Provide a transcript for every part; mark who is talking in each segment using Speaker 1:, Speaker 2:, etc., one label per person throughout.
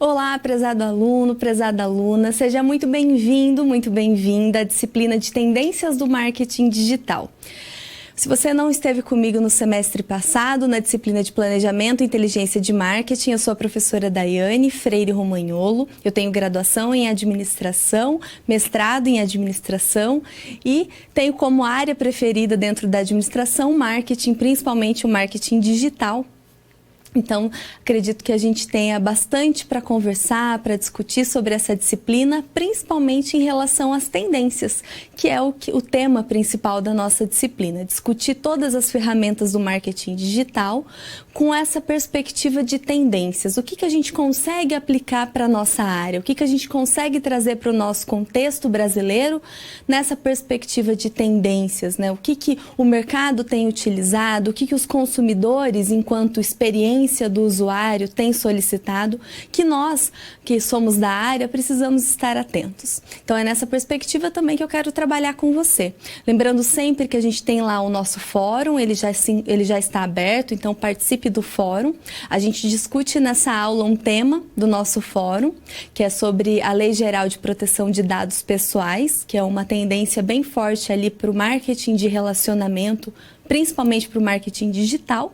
Speaker 1: Olá, prezado aluno, prezada aluna, seja muito bem-vindo, muito bem-vinda à disciplina de Tendências do Marketing Digital. Se você não esteve comigo no semestre passado, na disciplina de Planejamento e Inteligência de Marketing, eu sou a professora Daiane Freire Romagnolo, eu tenho graduação em Administração, mestrado em Administração e tenho como área preferida dentro da Administração Marketing, principalmente o Marketing Digital. Então, acredito que a gente tenha bastante para conversar, para discutir sobre essa disciplina, principalmente em relação às tendências, que é o tema principal da nossa disciplina. Discutir todas as ferramentas do marketing digital com essa perspectiva de tendências. O que a gente consegue aplicar para a nossa área? O que a gente consegue trazer para o nosso contexto brasileiro nessa perspectiva de tendências, né? O que o mercado tem utilizado, o que os consumidores, enquanto experiência do usuário, tem solicitado, que nós, que somos da área, precisamos estar atentos. Então é nessa perspectiva também que eu quero trabalhar com você. Lembrando sempre que a gente tem lá o nosso fórum, ele já está aberto, então participe do fórum. A gente discute nessa aula um tema do nosso fórum, que é sobre a Lei Geral de Proteção de Dados Pessoais, que é uma tendência bem forte ali para o marketing de relacionamento, principalmente para o marketing digital.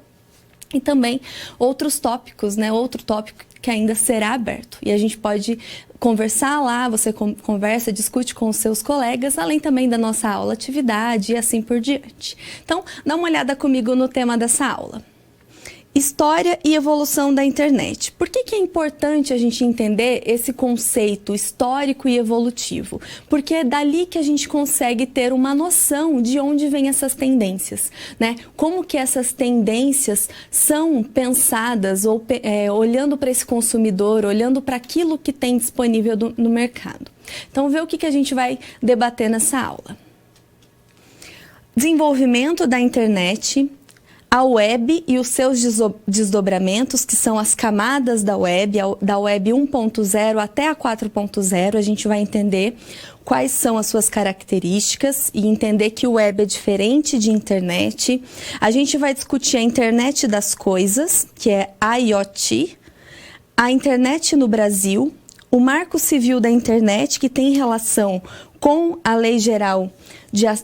Speaker 1: E também outros tópicos, né? Outro tópico que ainda será aberto. E a gente pode conversar lá, você conversa, discute com os seus colegas, além também da nossa aula atividade e assim por diante. Então, dá uma olhada comigo no tema dessa aula. História e evolução da internet. Por que é importante a gente entender esse conceito histórico e evolutivo? Porque é dali que a gente consegue ter uma noção de onde vêm essas tendências, né? Como que essas tendências são pensadas ou olhando para esse consumidor, olhando para aquilo que tem disponível no mercado. Então, vê o que a gente vai debater nessa aula. Desenvolvimento da internet, a web e os seus desdobramentos, que são as camadas da web 1.0 até a 4.0, a gente vai entender quais são as suas características e entender que o web é diferente de internet. A gente vai discutir a internet das coisas, que é IoT, a internet no Brasil, o Marco Civil da Internet, que tem relação com a Lei Geral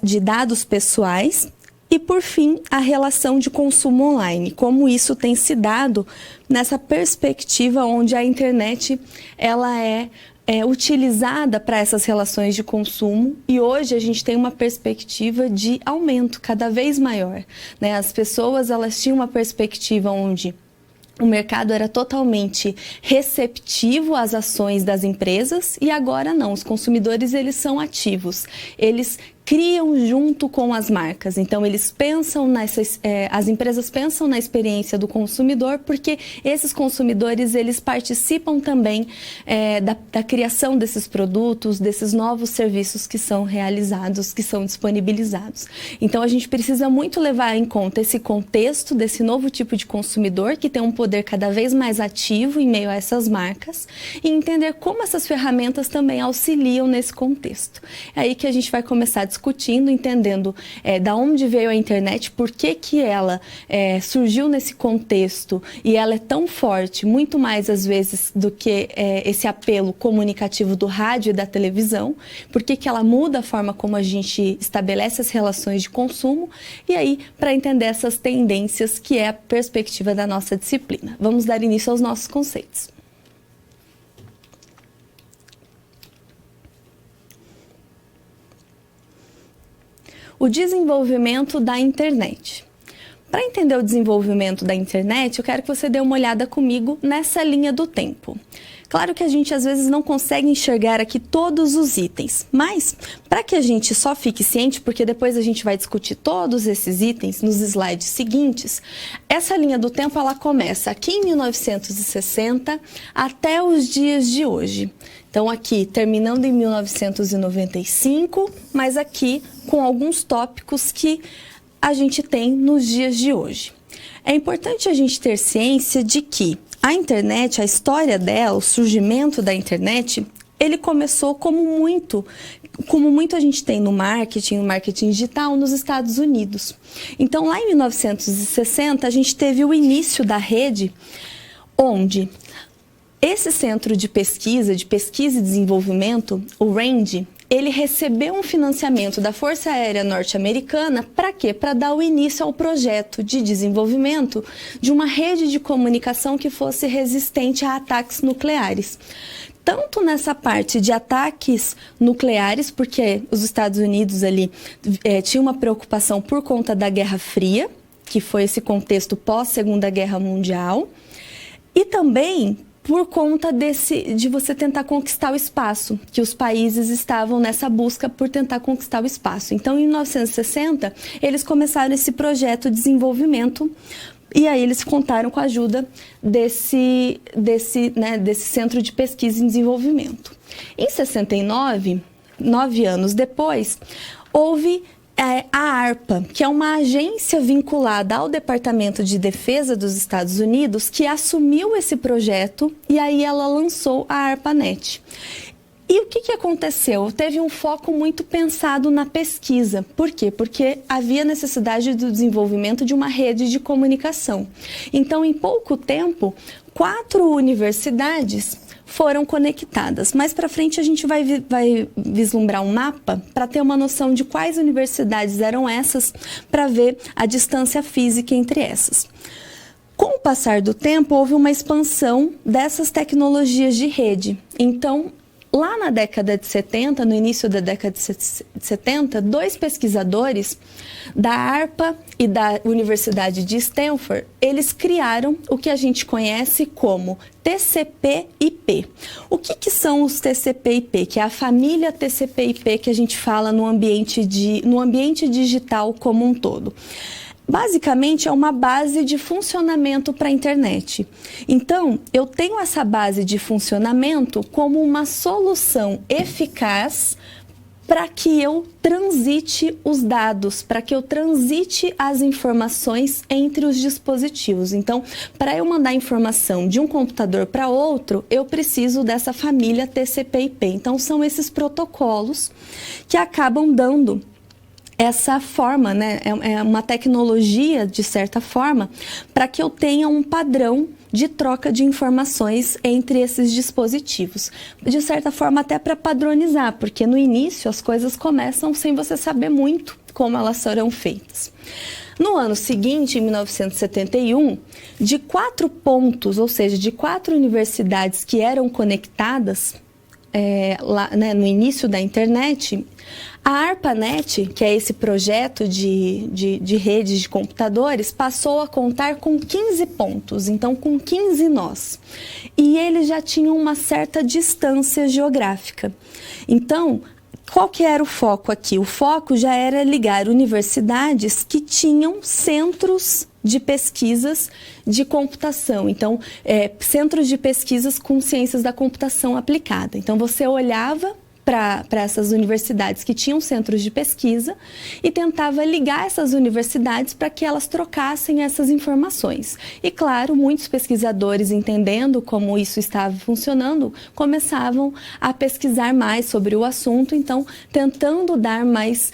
Speaker 1: de Dados Pessoais, e, por fim, a relação de consumo online, como isso tem se dado nessa perspectiva onde a internet ela é utilizada para essas relações de consumo, e hoje a gente tem uma perspectiva de aumento cada vez maior, né? As pessoas elas tinham uma perspectiva onde o mercado era totalmente receptivo às ações das empresas e agora não, os consumidores eles são ativos, eles criam junto com as marcas, então eles pensam as empresas pensam na experiência do consumidor porque esses consumidores eles participam também da criação desses produtos, desses novos serviços que são realizados, que são disponibilizados. Então a gente precisa muito levar em conta esse contexto desse novo tipo de consumidor que tem um poder cada vez mais ativo em meio a essas marcas e entender como essas ferramentas também auxiliam nesse contexto. É aí que a gente vai começar a discutindo, entendendo da onde veio a internet, por que ela surgiu nesse contexto e ela é tão forte, muito mais às vezes do que esse apelo comunicativo do rádio e da televisão, por que ela muda a forma como a gente estabelece as relações de consumo e aí para entender essas tendências que é a perspectiva da nossa disciplina. Vamos dar início aos nossos conceitos. O desenvolvimento da internet. Para entender o desenvolvimento da internet, eu quero que você dê uma olhada comigo nessa linha do tempo. Claro que a gente às vezes não consegue enxergar aqui todos os itens, mas para que a gente só fique ciente, porque depois a gente vai discutir todos esses itens nos slides seguintes, essa linha do tempo ela começa aqui em 1960 até os dias de hoje. Então aqui terminando em 1995, mas aqui com alguns tópicos que a gente tem nos dias de hoje. É importante a gente ter ciência de que a internet, a história dela, o surgimento da internet, ele começou como muito a gente tem no marketing digital nos Estados Unidos. Então lá em 1960 a gente teve o início da rede onde Esse centro de pesquisa e desenvolvimento, o RAND, ele recebeu um financiamento da Força Aérea Norte-Americana para quê? Para dar o início ao projeto de desenvolvimento de uma rede de comunicação que fosse resistente a ataques nucleares. Tanto nessa parte de ataques nucleares, porque os Estados Unidos ali tinham uma preocupação por conta da Guerra Fria, que foi esse contexto pós-Segunda Guerra Mundial, e também por conta de você tentar conquistar o espaço, que os países estavam nessa busca por tentar conquistar o espaço. Então, em 1960, eles começaram esse projeto de desenvolvimento e aí eles contaram com a ajuda desse Centro de Pesquisa e Desenvolvimento. Em 69, 9 anos depois, houve a ARPA, que é uma agência vinculada ao Departamento de Defesa dos Estados Unidos, que assumiu esse projeto e aí ela lançou a ARPANET. E o que aconteceu? Teve um foco muito pensado na pesquisa. Por quê? Porque havia necessidade do desenvolvimento de uma rede de comunicação. Então, em pouco tempo, 4 universidades foram conectadas. Mais para frente a gente vai vislumbrar um mapa para ter uma noção de quais universidades eram essas, para ver a distância física entre essas. Com o passar do tempo, houve uma expansão dessas tecnologias de rede. Então, lá na década de 70, no início da década de 70, 2 pesquisadores da ARPA e da Universidade de Stanford, eles criaram o que a gente conhece como TCP/IP. O que são os TCP/IP? Que é a família TCP/IP que a gente fala no ambiente digital como um todo. Basicamente, é uma base de funcionamento para a internet. Então, eu tenho essa base de funcionamento como uma solução eficaz para que eu transite os dados, para que eu transite as informações entre os dispositivos. Então, para eu mandar informação de um computador para outro, eu preciso dessa família TCP/IP. Então, são esses protocolos que acabam dando essa forma, né? É uma tecnologia, de certa forma, para que eu tenha um padrão de troca de informações entre esses dispositivos. De certa forma, até para padronizar, porque no início as coisas começam sem você saber muito como elas serão feitas. No ano seguinte, em 1971, de 4 pontos, ou seja, de 4 universidades que eram conectadas lá, né, no início da internet, a ARPANET, que é esse projeto de redes de computadores, passou a contar com 15 pontos, então com 15 nós. E eles já tinham uma certa distância geográfica. Então, qual que era o foco aqui? O foco já era ligar universidades que tinham centros de pesquisas de computação. Então, centros de pesquisas com ciências da computação aplicada. Então, você olhava para essas universidades que tinham centros de pesquisa e tentava ligar essas universidades para que elas trocassem essas informações. E, claro, muitos pesquisadores, entendendo como isso estava funcionando, começavam a pesquisar mais sobre o assunto, então, tentando dar mais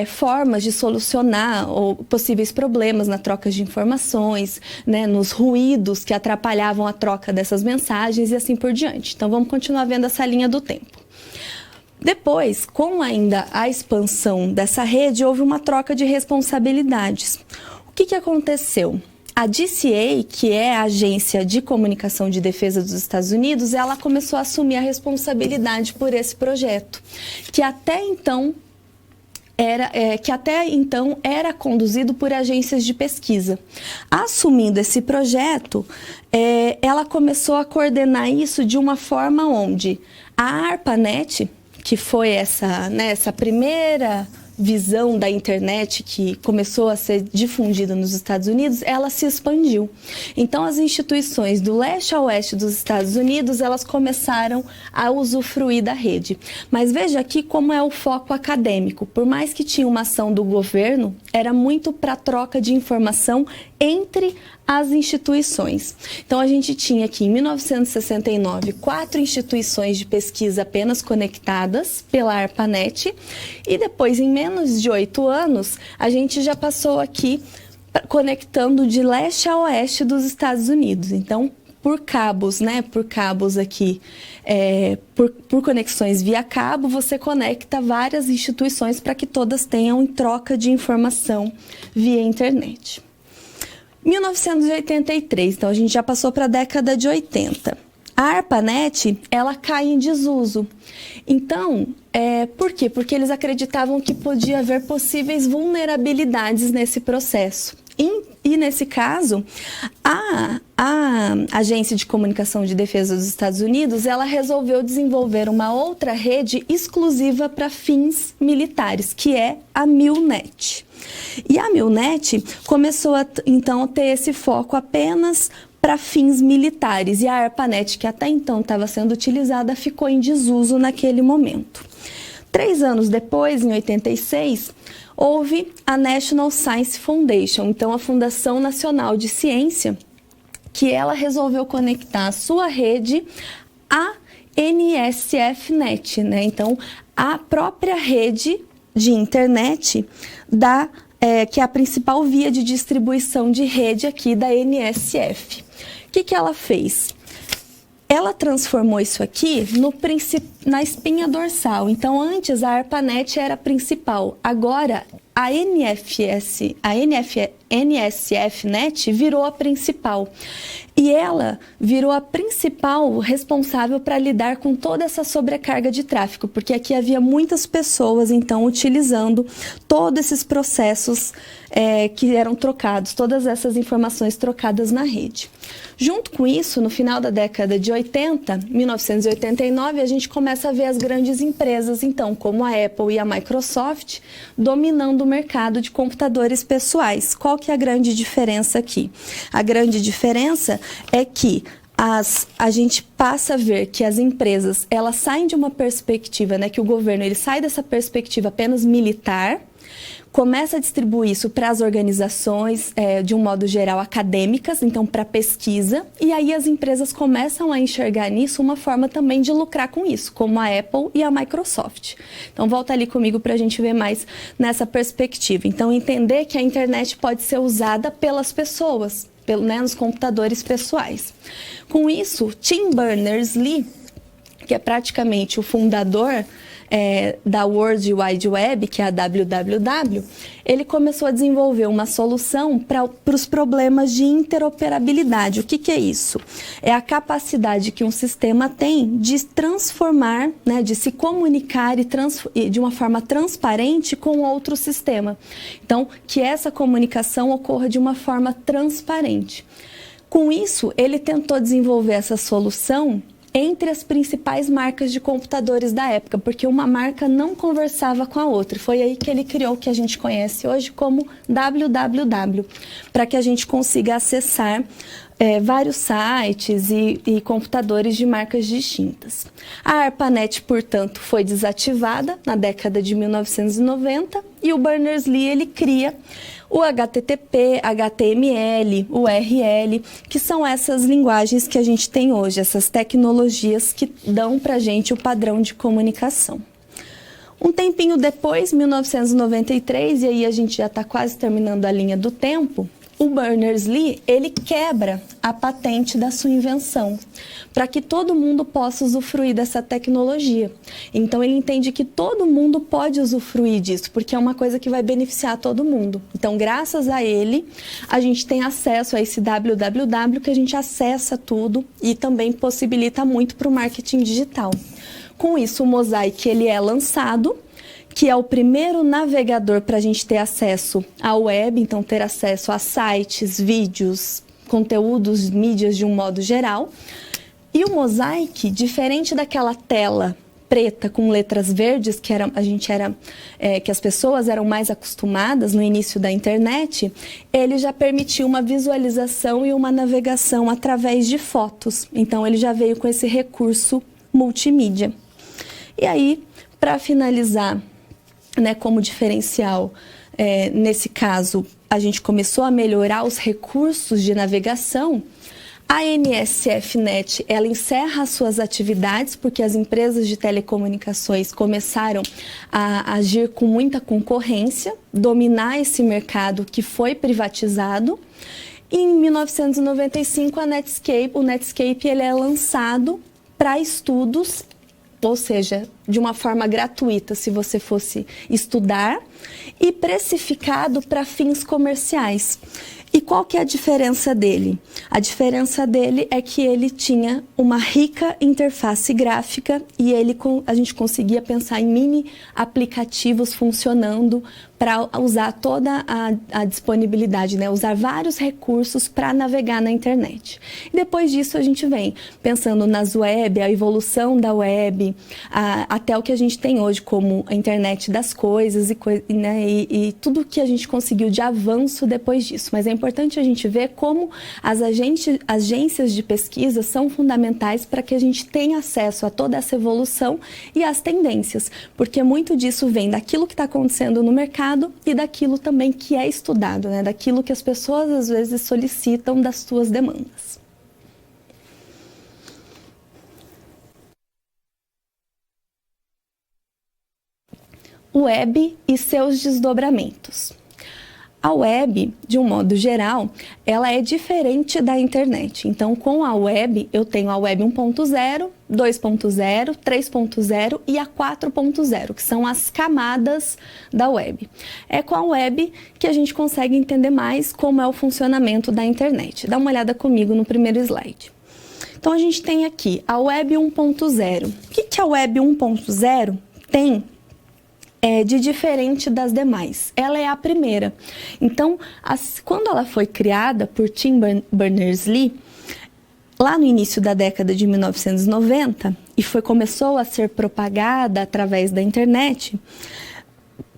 Speaker 1: formas de solucionar possíveis problemas na troca de informações, né, nos ruídos que atrapalhavam a troca dessas mensagens e assim por diante. Então, vamos continuar vendo essa linha do tempo. Depois, com ainda a expansão dessa rede, houve uma troca de responsabilidades. O que aconteceu? A DCA, que é a Agência de Comunicação de Defesa dos Estados Unidos, ela começou a assumir a responsabilidade por esse projeto, que até então era conduzido por agências de pesquisa. Assumindo esse projeto, ela começou a coordenar isso de uma forma onde a ARPANET, que foi essa primeira visão da internet que começou a ser difundida nos Estados Unidos, ela se expandiu. Então, as instituições do leste a oeste dos Estados Unidos, elas começaram a usufruir da rede. Mas veja aqui como é o foco acadêmico. Por mais que tinha uma ação do governo, era muito para troca de informação entre as instituições. Então, a gente tinha aqui, em 1969, 4 instituições de pesquisa apenas conectadas pela ARPANET, e depois, em menos de 8 anos, a gente já passou aqui conectando de leste a oeste dos Estados Unidos. Então, por cabos, né? Por cabos aqui, por conexões via cabo, você conecta várias instituições para que todas tenham troca de informação via internet. 1983, então a gente já passou para a década de 80. A ARPANET, ela cai em desuso. Então, por quê? Porque eles acreditavam que podia haver possíveis vulnerabilidades nesse processo. E nesse caso, a Agência de Comunicação de Defesa dos Estados Unidos, ela resolveu desenvolver uma outra rede exclusiva para fins militares, que é a MILNET. E a MILNET começou então a ter esse foco apenas para fins militares, e a ARPANET, que até então estava sendo utilizada, ficou em desuso naquele momento. 3 anos depois, em 86, houve a National Science Foundation, então a Fundação Nacional de Ciência, que ela resolveu conectar a sua rede à NSFNet, né? Então, a própria rede de internet que é a principal via de distribuição de rede aqui da NSF. O que ela fez? Ela transformou isso aqui na espinha dorsal. Então, antes a ARPANET era a principal. Agora, a NSFNet virou a principal. E ela virou a principal responsável para lidar com toda essa sobrecarga de tráfego, porque aqui havia muitas pessoas, então, utilizando todos esses processos que eram trocados, todas essas informações trocadas na rede. Junto com isso, no final da década de 80, 1989, a gente começa a ver as grandes empresas, então, como a Apple e a Microsoft, dominando o mercado de computadores pessoais. Qual que é a grande diferença aqui? A grande diferença é que a gente passa a ver que as empresas, elas saem de uma perspectiva, né, que o governo ele sai dessa perspectiva apenas militar, começa a distribuir isso para as organizações, de um modo geral, acadêmicas, então para pesquisa, e aí as empresas começam a enxergar nisso uma forma também de lucrar com isso, como a Apple e a Microsoft. Então volta ali comigo para a gente ver mais nessa perspectiva. Então entender que a internet pode ser usada pelas pessoas, nos computadores pessoais. Com isso, Tim Berners-Lee, que é praticamente o fundador da World Wide Web, que é a WWW, ele começou a desenvolver uma solução para os problemas de interoperabilidade. O que é isso? É a capacidade que um sistema tem de transformar, né, de se comunicar e de uma forma transparente com outro sistema. Então, que essa comunicação ocorra de uma forma transparente. Com isso, ele tentou desenvolver essa solução entre as principais marcas de computadores da época, porque uma marca não conversava com a outra. Foi aí que ele criou o que a gente conhece hoje como www, para que a gente consiga acessar vários sites e computadores de marcas distintas. A ARPANET, portanto, foi desativada na década de 1990 e o Berners-Lee ele cria o HTTP, HTML, URL, que são essas linguagens que a gente tem hoje, essas tecnologias que dão para a gente o padrão de comunicação. Um tempinho depois, 1993, e aí a gente já está quase terminando a linha do tempo, o Berners-Lee, ele quebra a patente da sua invenção, para que todo mundo possa usufruir dessa tecnologia. Então, ele entende que todo mundo pode usufruir disso, porque é uma coisa que vai beneficiar todo mundo. Então, graças a ele, a gente tem acesso a esse www, que a gente acessa tudo e também possibilita muito para o marketing digital. Com isso, o Mosaic ele é lançado, que é o primeiro navegador para a gente ter acesso à web, então ter acesso a sites, vídeos, conteúdos, mídias de um modo geral. E o Mosaic, diferente daquela tela preta com letras verdes que que as pessoas eram mais acostumadas no início da internet, ele já permitiu uma visualização e uma navegação através de fotos. Então ele já veio com esse recurso multimídia. E aí, para finalizar, né, como diferencial, nesse caso, a gente começou a melhorar os recursos de navegação. A NSFNet, ela encerra as suas atividades porque as empresas de telecomunicações começaram a agir com muita concorrência, dominar esse mercado que foi privatizado. E em 1995, o Netscape ele é lançado para estudos, ou seja, de uma forma gratuita, se você fosse estudar, e precificado para fins comerciais. E qual que é a diferença dele? A diferença dele é que ele tinha uma rica interface gráfica e a gente conseguia pensar em mini aplicativos funcionando para usar toda a disponibilidade, né? Usar vários recursos para navegar na internet. E depois disso a gente vem pensando nas web, a evolução da web, até o que a gente tem hoje como a internet das coisas e tudo que a gente conseguiu de avanço depois disso. Mas é importante a gente ver como as agências de pesquisa são fundamentais para que a gente tenha acesso a toda essa evolução e as tendências, porque muito disso vem daquilo que está acontecendo no mercado e daquilo também que é estudado, né? Daquilo que as pessoas às vezes solicitam das suas demandas. Web e seus desdobramentos. A web, de um modo geral, ela é diferente da internet. Então, com a web, eu tenho a web 1.0, 2.0, 3.0 e a 4.0, que são as camadas da web. É com a web que a gente consegue entender mais como é o funcionamento da internet. Dá uma olhada comigo no primeiro slide. Então, a gente tem aqui a web 1.0. O que a web 1.0 tem de diferente das demais? Ela é a primeira. Então, quando ela foi criada por Tim Berners-Lee, lá no início da década de 1990, e começou a ser propagada através da internet,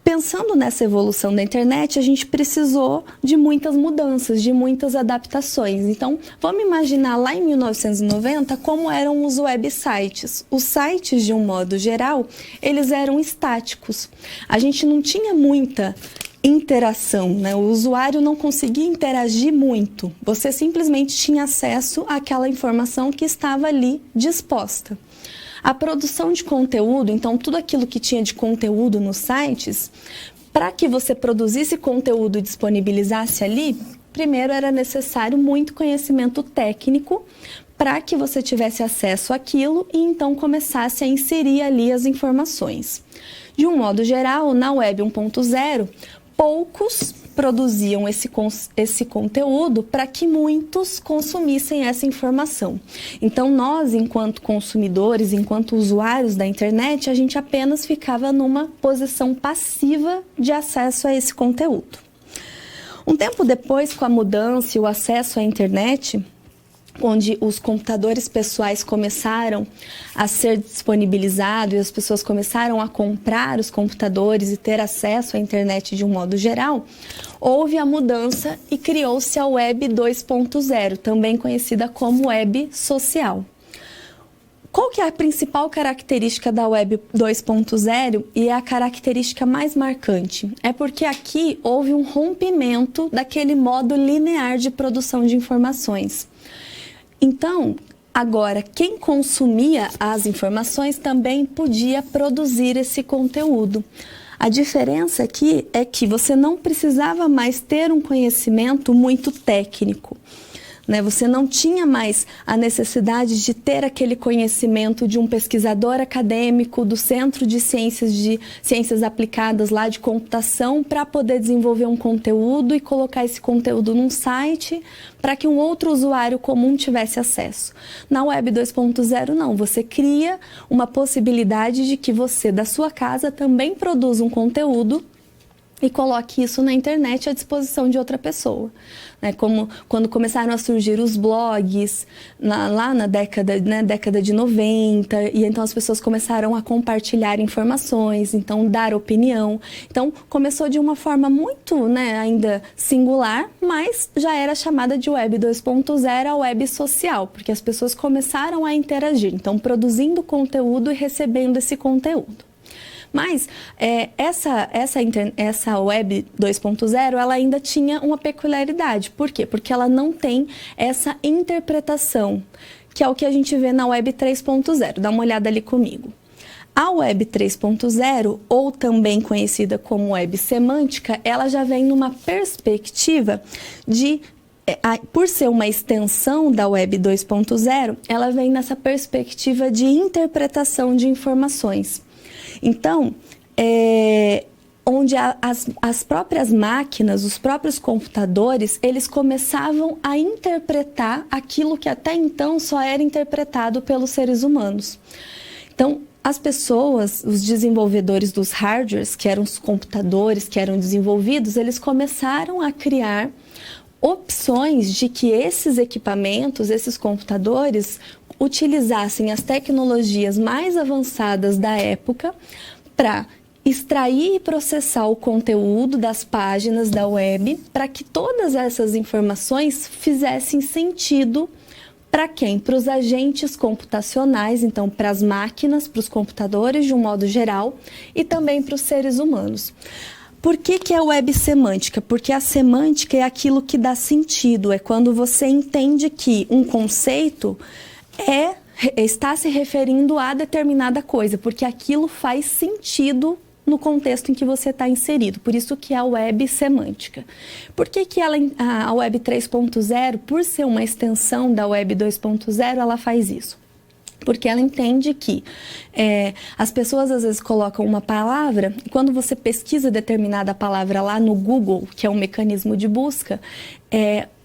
Speaker 1: pensando nessa evolução da internet, a gente precisou de muitas mudanças, de muitas adaptações. Então, vamos imaginar lá em 1990 como eram os websites. Os sites, de um modo geral, eles eram estáticos. A gente não tinha muita interação, né? O usuário não conseguia interagir muito. Você simplesmente tinha acesso àquela informação que estava ali disposta. A produção de conteúdo, então tudo aquilo que tinha de conteúdo nos sites, para que você produzisse conteúdo e disponibilizasse ali, primeiro era necessário muito conhecimento técnico para que você tivesse acesso àquilo e então começasse a inserir ali as informações. De um modo geral, na Web 1.0, poucos produziam esse conteúdo para que muitos consumissem essa informação. Então, nós, enquanto consumidores, enquanto usuários da internet, a gente apenas ficava numa posição passiva de acesso a esse conteúdo. Um tempo depois, com a mudança e o acesso à internet, onde os computadores pessoais começaram a ser disponibilizados e as pessoas começaram a comprar os computadores e ter acesso à internet de um modo geral, houve a mudança e criou-se a Web 2.0, também conhecida como web social. Qual que é a principal característica da Web 2.0 e é a característica mais marcante? É porque aqui houve um rompimento daquele modo linear de produção de informações. Então, agora, quem consumia as informações também podia produzir esse conteúdo. A diferença aqui é que você não precisava mais ter um conhecimento muito técnico, né? Você não tinha mais a necessidade de ter aquele conhecimento de um pesquisador acadêmico do Centro de Ciências Aplicadas lá de computação para poder desenvolver um conteúdo e colocar esse conteúdo num site para que um outro usuário comum tivesse acesso. Na Web 2.0 não, você cria uma possibilidade de que você da sua casa também produza um conteúdo e coloque isso na internet à disposição de outra pessoa. Como quando começaram a surgir os blogs, lá na década de 90, e então as pessoas começaram a compartilhar informações, então dar opinião. Então começou de uma forma muito ainda singular, mas já era chamada de Web 2.0 a web social, porque as pessoas começaram a interagir, então produzindo conteúdo e recebendo esse conteúdo. Mas essa Web 2.0 ela ainda tinha uma peculiaridade. Por quê? Porque ela não tem essa interpretação, que é o que a gente vê na Web 3.0. Dá uma olhada ali comigo. A Web 3.0, ou também conhecida como Web semântica, ela já vem numa perspectiva de por ser uma extensão da Web 2.0, ela vem nessa perspectiva de interpretação de informações. Então, onde as próprias máquinas, os próprios computadores, eles começavam a interpretar aquilo que até então só era interpretado pelos seres humanos. Então, as pessoas, os desenvolvedores dos hardwares, que eram os computadores que eram desenvolvidos, eles começaram a criar opções de que esses equipamentos, esses computadores, utilizassem as tecnologias mais avançadas da época para extrair e processar o conteúdo das páginas da web, para que todas essas informações fizessem sentido para quem? Para os agentes computacionais, então para as máquinas, para os computadores de um modo geral e também para os seres humanos. Por que é web semântica? Porque a semântica é aquilo que dá sentido, é quando você entende que um conceito está se referindo a determinada coisa, porque aquilo faz sentido no contexto em que você está inserido. Por isso que é a web semântica. Por que a web 3.0, por ser uma extensão da web 2.0, ela faz isso? Porque ela entende que as pessoas às vezes colocam uma palavra e quando você pesquisa determinada palavra lá no Google, que é um mecanismo de busca,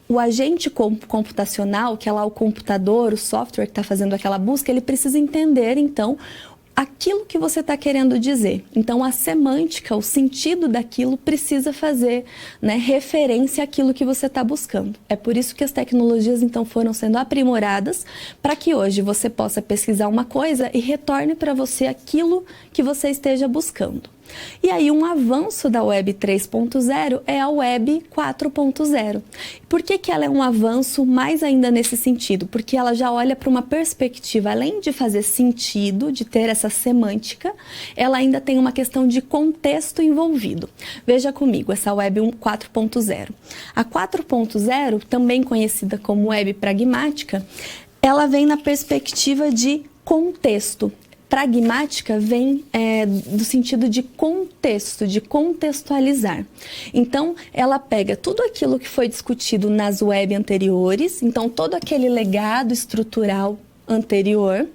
Speaker 1: o agente computacional, que é lá o computador, o software que está fazendo aquela busca, ele precisa entender, então, aquilo que você está querendo dizer. Então, a semântica, o sentido daquilo precisa fazer, né, referência àquilo que você está buscando. É por isso que as tecnologias, então, foram sendo aprimoradas para que hoje você possa pesquisar uma coisa e retorne para você aquilo que você esteja buscando. E aí um avanço da Web 3.0 é a Web 4.0. Por que ela é um avanço mais ainda nesse sentido? Porque ela já olha para uma perspectiva, além de fazer sentido, de ter essa semântica, ela ainda tem uma questão de contexto envolvido. Veja comigo, essa Web 4.0. A 4.0, também conhecida como Web pragmática, ela vem na perspectiva de contexto. Pragmática vem do sentido de contexto, de contextualizar. Então, ela pega tudo aquilo que foi discutido nas web anteriores, então todo aquele legado estrutural anterior,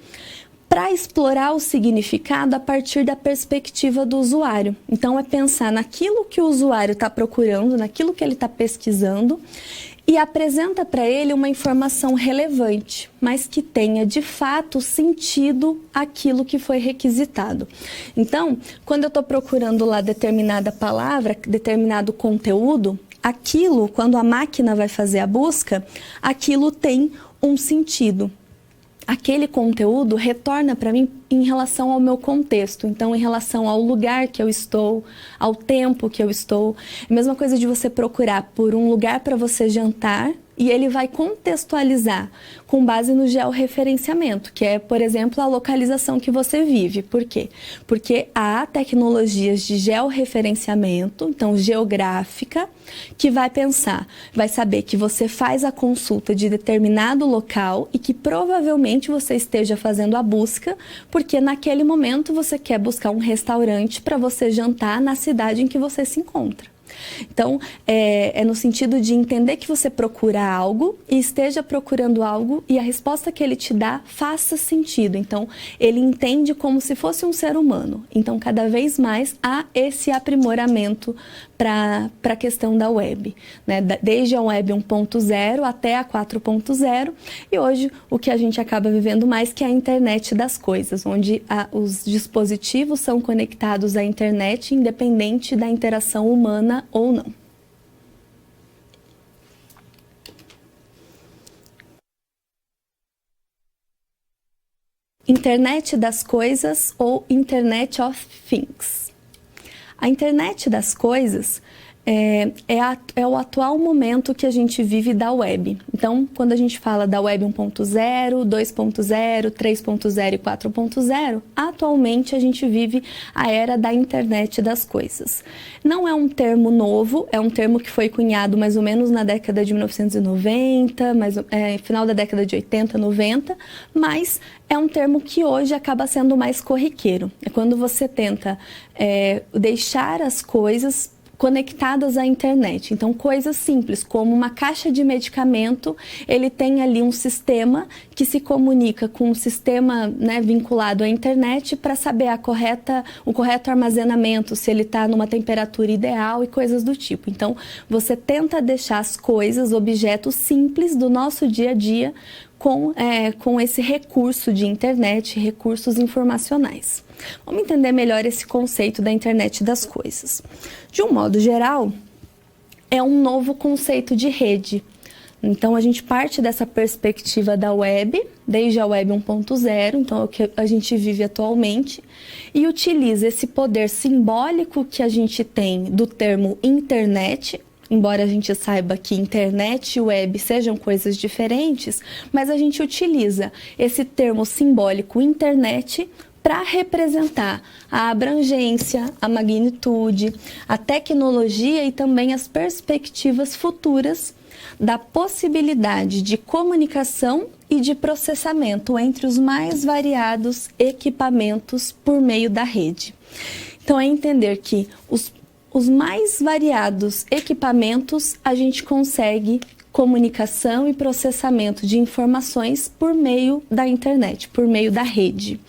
Speaker 1: para explorar o significado a partir da perspectiva do usuário. Então, é pensar naquilo que o usuário está procurando, naquilo que ele está pesquisando, e apresenta para ele uma informação relevante, mas que tenha de fato sentido aquilo que foi requisitado. Então, quando eu estou procurando lá determinada palavra, determinado conteúdo, aquilo, quando a máquina vai fazer a busca, aquilo tem um sentido. Aquele conteúdo retorna para mim em relação ao meu contexto, então em relação ao lugar que eu estou, ao tempo que eu estou. É a mesma coisa de você procurar por um lugar para você jantar e ele vai contextualizar com base no georreferenciamento, que é, por exemplo, a localização que você vive. Por quê? Porque há tecnologias de georreferenciamento, então geográfica, que vai pensar, vai saber que você faz a consulta de determinado local e que provavelmente você esteja fazendo a busca, porque naquele momento você quer buscar um restaurante para você jantar na cidade em que você se encontra. Então, é no sentido de entender que você procura algo e esteja procurando algo e a resposta que ele te dá faça sentido. Então, ele entende como se fosse um ser humano. Então, cada vez mais há esse aprimoramento para a questão da web, né? Desde a web 1.0 até a 4.0 e hoje o que a gente acaba vivendo mais que é a internet das coisas, onde os dispositivos são conectados à internet independente da interação humana ou não. Internet das coisas ou Internet of Things. A internet das coisas é o atual momento que a gente vive da web. Então, quando a gente fala da web 1.0, 2.0, 3.0 e 4.0, atualmente a gente vive a era da internet das coisas. Não é um termo novo, é um termo que foi cunhado mais ou menos na década de 1990, final da década de 80, 90, mas é um termo que hoje acaba sendo mais corriqueiro. É quando você tenta deixar as coisas conectadas à internet. Então, coisas simples, como uma caixa de medicamento, ele tem ali um sistema que se comunica com um sistema, né, vinculado à internet para saber o correto armazenamento, se ele está numa temperatura ideal e coisas do tipo. Então, você tenta deixar as coisas, objetos simples do nosso dia a dia com esse recurso de internet, recursos informacionais. Vamos entender melhor esse conceito da internet das coisas. De um modo geral, é um novo conceito de rede. Então, a gente parte dessa perspectiva da web, desde a web 1.0, então é o que a gente vive atualmente, e utiliza esse poder simbólico que a gente tem do termo internet, embora a gente saiba que internet e web sejam coisas diferentes, mas a gente utiliza esse termo simbólico internet para representar a abrangência, a magnitude, a tecnologia e também as perspectivas futuras da possibilidade de comunicação e de processamento entre os mais variados equipamentos por meio da rede. Então, é entender que os mais variados equipamentos a gente consegue comunicação e processamento de informações por meio da internet, por meio da rede.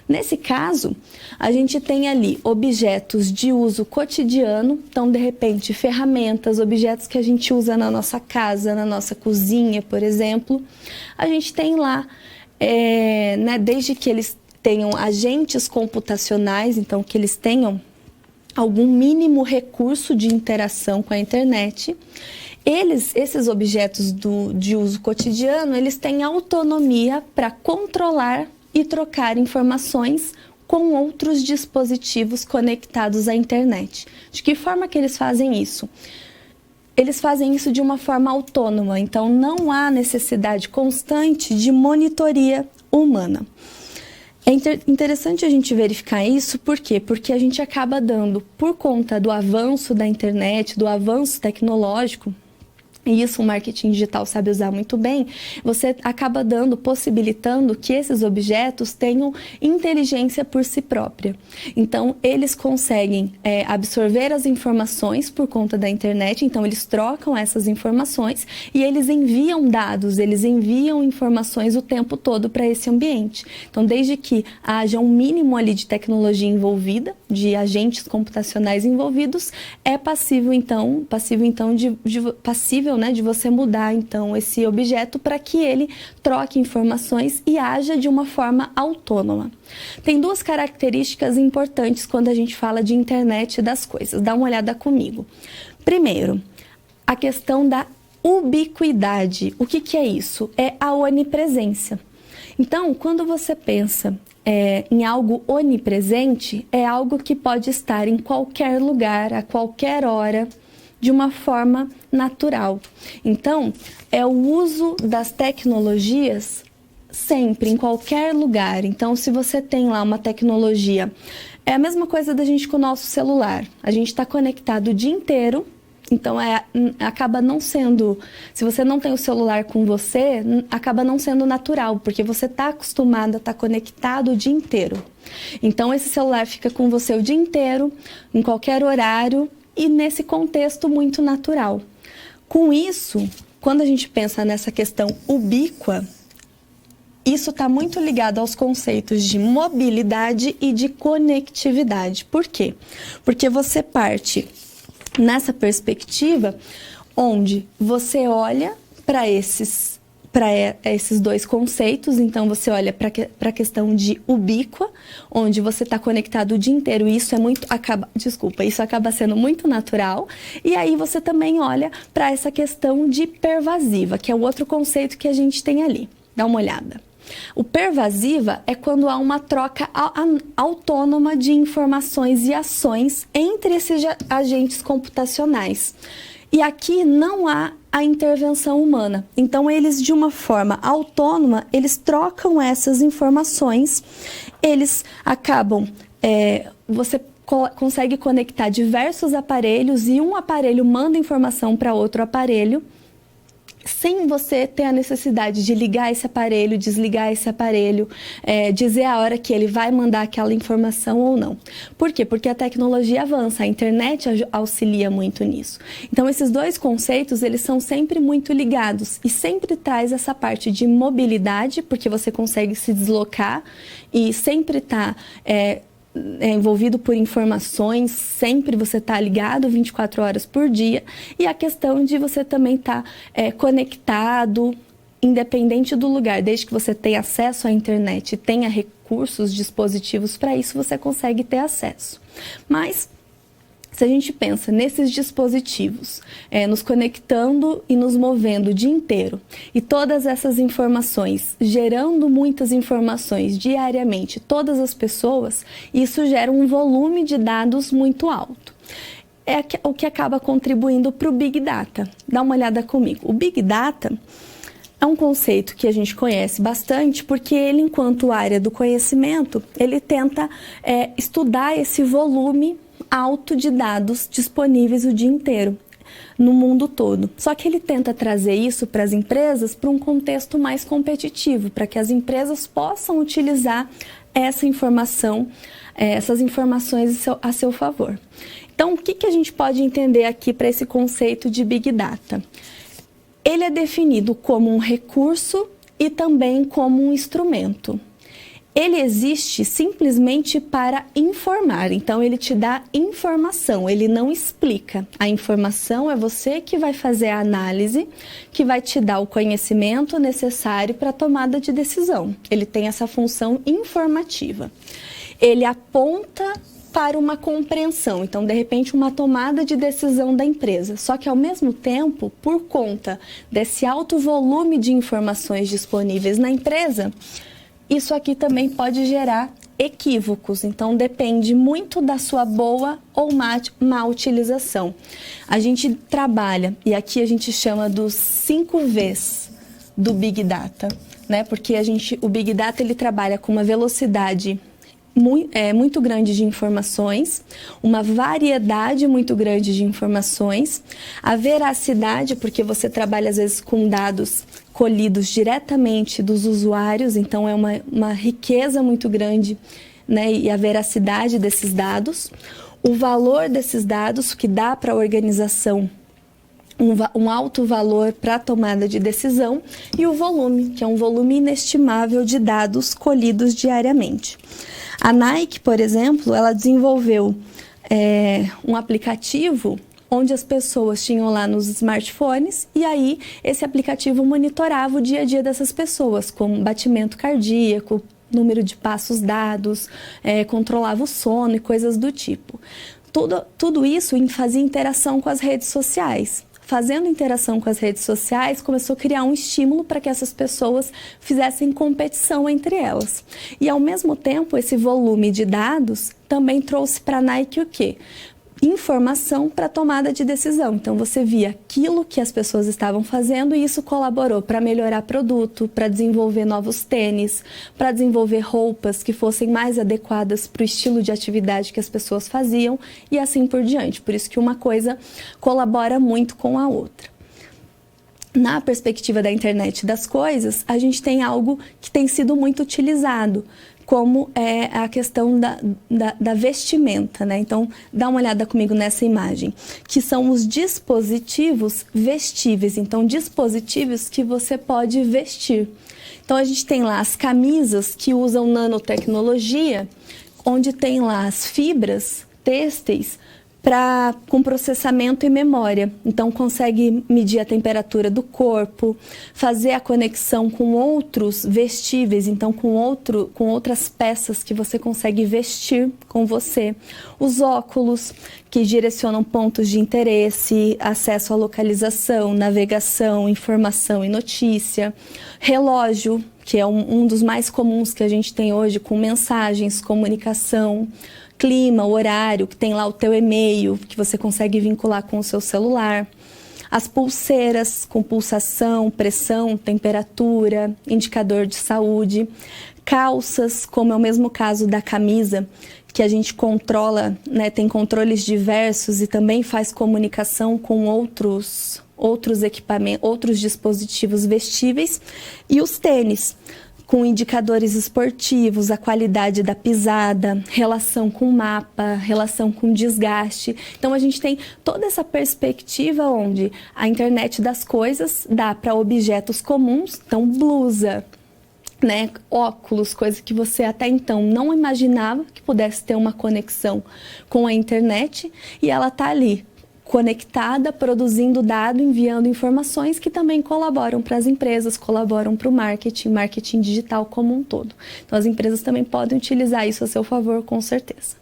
Speaker 1: Nesse caso, a gente tem ali objetos de uso cotidiano, então, de repente, ferramentas, objetos que a gente usa na nossa casa, na nossa cozinha, por exemplo. A gente tem lá, né, desde que eles tenham agentes computacionais, então, que eles tenham algum mínimo recurso de interação com a internet. Esses objetos de uso cotidiano, eles têm autonomia para controlar e trocar informações com outros dispositivos conectados à internet. De que forma que eles fazem isso? Eles fazem isso de uma forma autônoma, então não há necessidade constante de monitoria humana. É interessante a gente verificar isso, por quê? Porque a gente acaba dando, por conta do avanço da internet, do avanço tecnológico, e isso o marketing digital sabe usar muito bem, você acaba possibilitando que esses objetos tenham inteligência por si própria. Então, eles conseguem absorver as informações por conta da internet, então eles trocam essas informações e eles enviam dados, eles enviam informações o tempo todo para esse ambiente. Então, desde que haja um mínimo ali de tecnologia envolvida, de agentes computacionais envolvidos, é passível de você mudar então esse objeto para que ele troque informações e haja de uma forma autônoma. Tem duas características importantes quando a gente fala de internet das coisas. Dá uma olhada comigo. Primeiro, a questão da ubiquidade. O que é isso? É a onipresença. Então, quando você pensa em algo onipresente, é algo que pode estar em qualquer lugar, a qualquer hora, de uma forma natural. Então, é o uso das tecnologias sempre, em qualquer lugar. Então, se você tem lá uma tecnologia, é a mesma coisa da gente com o nosso celular. A gente está conectado o dia inteiro, então acaba não sendo, se você não tem o celular com você, acaba não sendo natural, porque você está acostumado a estar conectado o dia inteiro. Então, esse celular fica com você o dia inteiro, em qualquer horário, e nesse contexto muito natural. Com isso, quando a gente pensa nessa questão ubíqua, isso está muito ligado aos conceitos de mobilidade e de conectividade. Por quê? Porque você parte nessa perspectiva onde você olha para esses dois conceitos, então você olha para a questão de ubíqua, onde você está conectado o dia inteiro, e isso isso acaba sendo muito natural, e aí você também olha para essa questão de pervasiva, que é o outro conceito que a gente tem ali. Dá uma olhada. O pervasiva é quando há uma troca autônoma de informações e ações entre esses agentes computacionais. E aqui não há a intervenção humana. Então, eles, de uma forma autônoma, eles trocam essas informações, eles acabam, você consegue conectar diversos aparelhos e um aparelho manda informação para outro aparelho, sem você ter a necessidade de ligar esse aparelho, desligar esse aparelho, dizer a hora que ele vai mandar aquela informação ou não. Por quê? Porque a tecnologia avança, a internet auxilia muito nisso. Então, esses dois conceitos, eles são sempre muito ligados e sempre traz essa parte de mobilidade, porque você consegue se deslocar e sempre está envolvido por informações, sempre você está ligado 24 horas por dia, e a questão de você também estar conectado, independente do lugar, desde que você tenha acesso à internet e tenha recursos, dispositivos para isso, você consegue ter acesso. Mas se a gente pensa nesses dispositivos, nos conectando e nos movendo o dia inteiro, e todas essas informações, gerando muitas informações diariamente, todas as pessoas, isso gera um volume de dados muito alto. É o que acaba contribuindo para o Big Data. Dá uma olhada comigo. O Big Data é um conceito que a gente conhece bastante porque ele, enquanto área do conhecimento, ele tenta estudar esse volume alto de dados disponíveis o dia inteiro, no mundo todo. Só que ele tenta trazer isso para as empresas para um contexto mais competitivo, para que as empresas possam utilizar essa informação, essas informações a seu favor. Então, o que a gente pode entender aqui para esse conceito de Big Data? Ele é definido como um recurso e também como um instrumento. Ele existe simplesmente para informar, então ele te dá informação, ele não explica. A informação é você que vai fazer a análise, que vai te dar o conhecimento necessário para a tomada de decisão. Ele tem essa função informativa. Ele aponta para uma compreensão, então de repente uma tomada de decisão da empresa. Só que ao mesmo tempo, por conta desse alto volume de informações disponíveis na empresa, isso aqui também pode gerar equívocos, então depende muito da sua boa ou má utilização. A gente trabalha, e aqui a gente chama dos 5 Vs do Big Data, né? Porque o Big Data ele trabalha com uma velocidade muito grande de informações, uma variedade muito grande de informações, a veracidade, porque você trabalha às vezes com dados colhidos diretamente dos usuários, então é uma riqueza muito grande, né, e a veracidade desses dados, o valor desses dados que dá para a organização um alto valor para a tomada de decisão, e o volume, que é um volume inestimável de dados colhidos diariamente. A Nike, por exemplo, ela desenvolveu um aplicativo onde as pessoas tinham lá nos smartphones, e aí esse aplicativo monitorava o dia a dia dessas pessoas, como batimento cardíaco, número de passos dados, controlava o sono e coisas do tipo. Tudo isso fazia interação com as redes sociais. Fazendo interação com as redes sociais, começou a criar um estímulo para que essas pessoas fizessem competição entre elas. E, ao mesmo tempo, esse volume de dados também trouxe para a Nike o quê? Informação para tomada de decisão. Então, você via aquilo que as pessoas estavam fazendo e isso colaborou para melhorar produto, para desenvolver novos tênis, para desenvolver roupas que fossem mais adequadas para o estilo de atividade que as pessoas faziam e assim por diante. Por isso que uma coisa colabora muito com a outra. Na perspectiva da internet das coisas, a gente tem algo que tem sido muito utilizado, como é a questão da vestimenta, né? Então, dá uma olhada comigo nessa imagem, que são os dispositivos vestíveis, então dispositivos que você pode vestir. Então, a gente tem lá as camisas que usam nanotecnologia, onde tem lá as fibras têxteis com processamento e memória. Então, consegue medir a temperatura do corpo, fazer a conexão com outros vestíveis, então com outras peças que você consegue vestir com você. Os óculos, que direcionam pontos de interesse, acesso à localização, navegação, informação e notícia. Relógio, que é um dos mais comuns que a gente tem hoje, com mensagens, comunicação. Clima, horário, que tem lá o teu e-mail, que você consegue vincular com o seu celular. As pulseiras com pulsação, pressão, temperatura, indicador de saúde. Calças, como é o mesmo caso da camisa, que a gente controla, né, tem controles diversos e também faz comunicação com outros outros equipamentos, outros dispositivos vestíveis e os tênis, com indicadores esportivos, a qualidade da pisada, relação com mapa, relação com desgaste. Então, a gente tem toda essa perspectiva onde a internet das coisas dá para objetos comuns, então blusa, né, óculos, coisa que você até então não imaginava que pudesse ter uma conexão com a internet, e ela está ali, conectada, produzindo dado, enviando informações que também colaboram para as empresas, colaboram para o marketing digital como um todo. Então, as empresas também podem utilizar isso a seu favor, com certeza.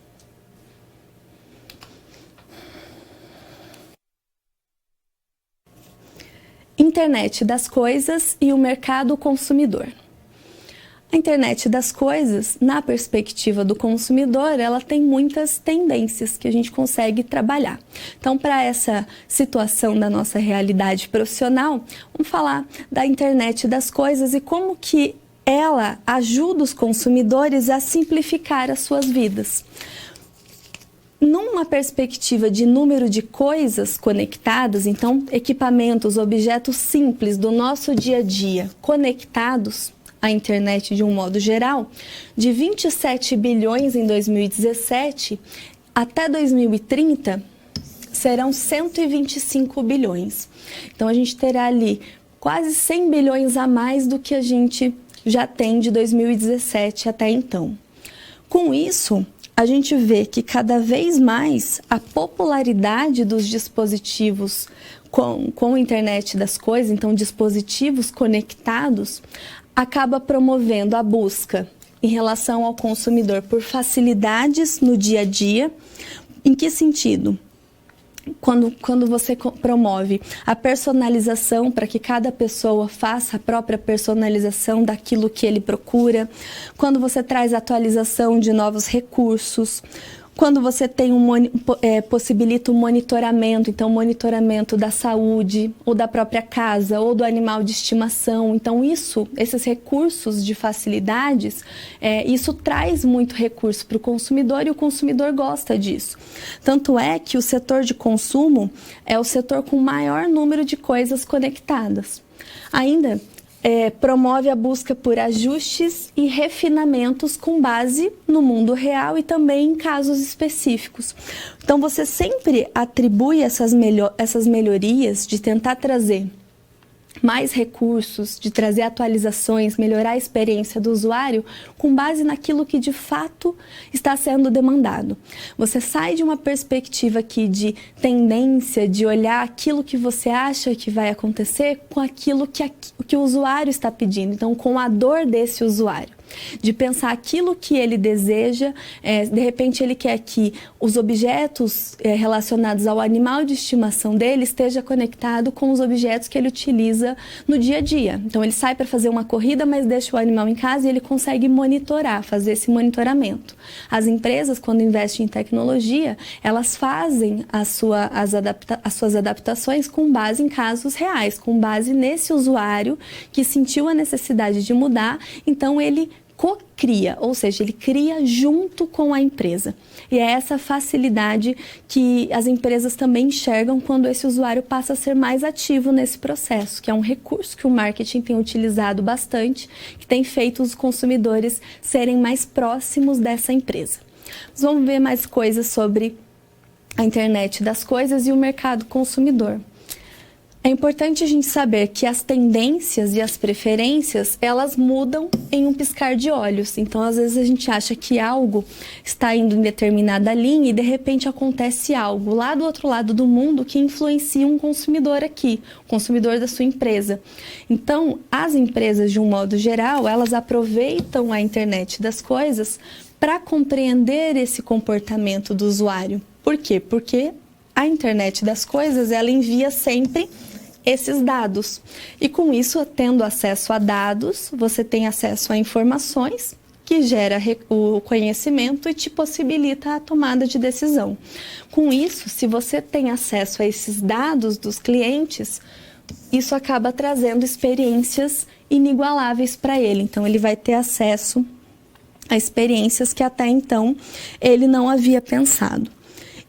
Speaker 1: Internet das coisas e o mercado consumidor. A internet das coisas, na perspectiva do consumidor, ela tem muitas tendências que a gente consegue trabalhar. Então, para essa situação da nossa realidade profissional, vamos falar da internet das coisas e como que ela ajuda os consumidores a simplificar as suas vidas. Numa perspectiva de número de coisas conectadas, então, equipamentos, objetos simples do nosso dia a dia conectados à internet de um modo geral, de 27 bilhões em 2017, até 2030, serão 125 bilhões. Então, a gente terá ali quase 100 bilhões a mais do que a gente já tem de 2017 até então. Com isso, a gente vê que cada vez mais a popularidade dos dispositivos com a internet das coisas, então dispositivos conectados, acaba promovendo a busca em relação ao consumidor por facilidades no dia a dia. Em que sentido? Quando você promove a personalização para que cada pessoa faça a própria personalização daquilo que ele procura, quando você traz atualização de novos recursos, quando você tem possibilita um monitoramento, então monitoramento da saúde, ou da própria casa, ou do animal de estimação. Então esses recursos de facilidades, isso traz muito recurso para o consumidor e o consumidor gosta disso. Tanto é que o setor de consumo é o setor com maior número de coisas conectadas. Ainda promove a busca por ajustes e refinamentos com base no mundo real e também em casos específicos. Então, você sempre atribui essas melhorias de tentar trazer mais recursos, de trazer atualizações, melhorar a experiência do usuário com base naquilo que de fato está sendo demandado. Você sai de uma perspectiva aqui de tendência, de olhar aquilo que você acha que vai acontecer com aquilo que o usuário está pedindo, então com a dor desse usuário. De pensar aquilo que ele deseja, de repente ele quer que os objetos relacionados ao animal de estimação dele esteja conectado com os objetos que ele utiliza no dia a dia. Então ele sai para fazer uma corrida, mas deixa o animal em casa e ele consegue monitorar, fazer esse monitoramento. As empresas, quando investem em tecnologia, elas fazem as suas adaptações com base em casos reais, com base nesse usuário que sentiu a necessidade de mudar, então ele co-cria, ou seja, ele cria junto com a empresa. E é essa facilidade que as empresas também enxergam quando esse usuário passa a ser mais ativo nesse processo, que é um recurso que o marketing tem utilizado bastante, que tem feito os consumidores serem mais próximos dessa empresa. Mas vamos ver mais coisas sobre a internet das coisas e o mercado consumidor. É importante a gente saber que as tendências e as preferências, elas mudam em um piscar de olhos. Então, às vezes a gente acha que algo está indo em determinada linha e de repente acontece algo lá do outro lado do mundo que influencia um consumidor aqui, o consumidor da sua empresa. Então, as empresas, de um modo geral, elas aproveitam a internet das coisas para compreender esse comportamento do usuário. Por quê? Porque a internet das coisas, ela envia sempre esses dados. E com isso, tendo acesso a dados, você tem acesso a informações que gera o conhecimento e te possibilita a tomada de decisão. Com isso, se você tem acesso a esses dados dos clientes, isso acaba trazendo experiências inigualáveis para ele. Então, ele vai ter acesso a experiências que até então ele não havia pensado.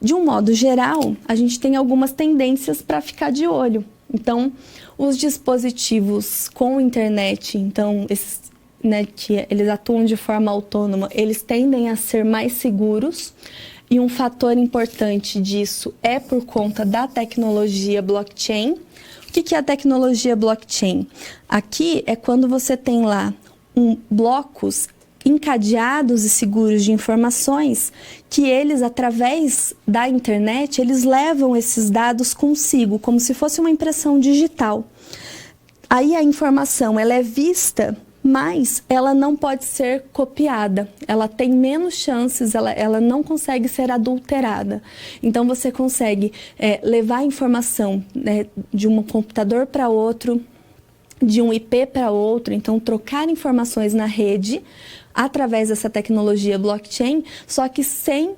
Speaker 1: De um modo geral, a gente tem algumas tendências para ficar de olho. Então, os dispositivos com internet, então, que eles atuam de forma autônoma, eles tendem a ser mais seguros. E um fator importante disso é por conta da tecnologia blockchain. O que é a tecnologia blockchain? Aqui é quando você tem lá blocos encadeados e seguros de informações que eles, através da internet, eles levam esses dados consigo, como se fosse uma impressão digital. Aí a informação ela é vista, mas ela não pode ser copiada, ela tem menos chances, ela não consegue ser adulterada. Então você consegue levar a informação, né, de um computador para outro, de um IP para outro, então trocar informações na rede através dessa tecnologia blockchain, só que sem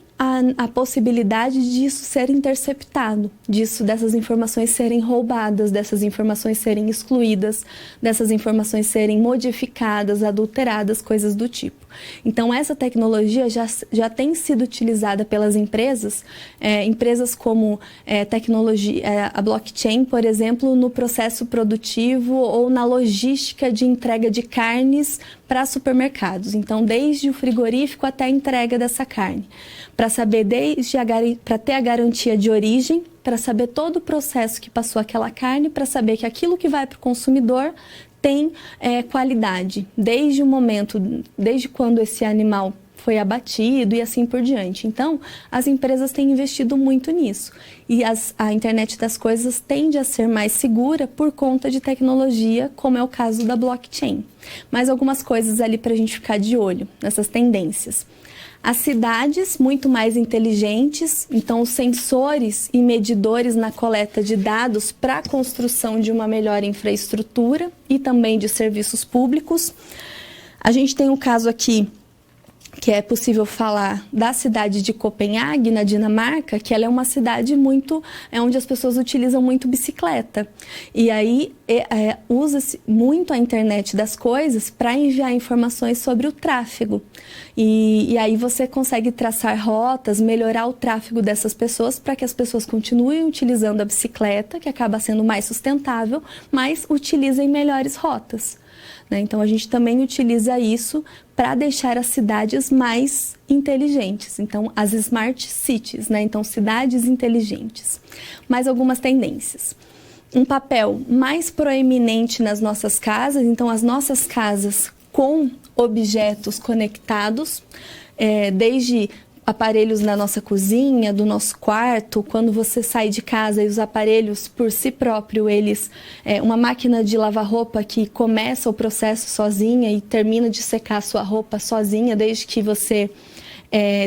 Speaker 1: a possibilidade disso ser interceptado, dessas informações serem roubadas, dessas informações serem excluídas, dessas informações serem modificadas, adulteradas, coisas do tipo. Então, essa tecnologia já tem sido utilizada pelas empresas, empresas como a blockchain, por exemplo, no processo produtivo ou na logística de entrega de carnes para supermercados. Então, desde o frigorífico até a entrega dessa carne. Para saber para ter a garantia de origem, para saber todo o processo que passou aquela carne, para saber que aquilo que vai para o consumidor tem qualidade, desde quando esse animal foi abatido e assim por diante. Então, as empresas têm investido muito nisso. E a internet das coisas tende a ser mais segura por conta de tecnologia, como é o caso da blockchain. Mas algumas coisas ali para a gente ficar de olho, nessas tendências. As cidades muito mais inteligentes, então os sensores e medidores na coleta de dados para a construção de uma melhor infraestrutura e também de serviços públicos. A gente tem um caso aqui que é possível falar da cidade de Copenhague, na Dinamarca, que ela é uma cidade onde as pessoas utilizam muito bicicleta. E aí usa-se muito a internet das coisas para enviar informações sobre o tráfego. E aí você consegue traçar rotas, melhorar o tráfego dessas pessoas para que as pessoas continuem utilizando a bicicleta, que acaba sendo mais sustentável, mas utilizem melhores rotas. Então, a gente também utiliza isso para deixar as cidades mais inteligentes. Então, as smart cities, então cidades inteligentes. Mais algumas tendências. Um papel mais proeminente nas nossas casas, então as nossas casas com objetos conectados, desde aparelhos na nossa cozinha, do nosso quarto, quando você sai de casa e os aparelhos por si próprio, uma máquina de lavar roupa que começa o processo sozinha e termina de secar a sua roupa sozinha, desde que você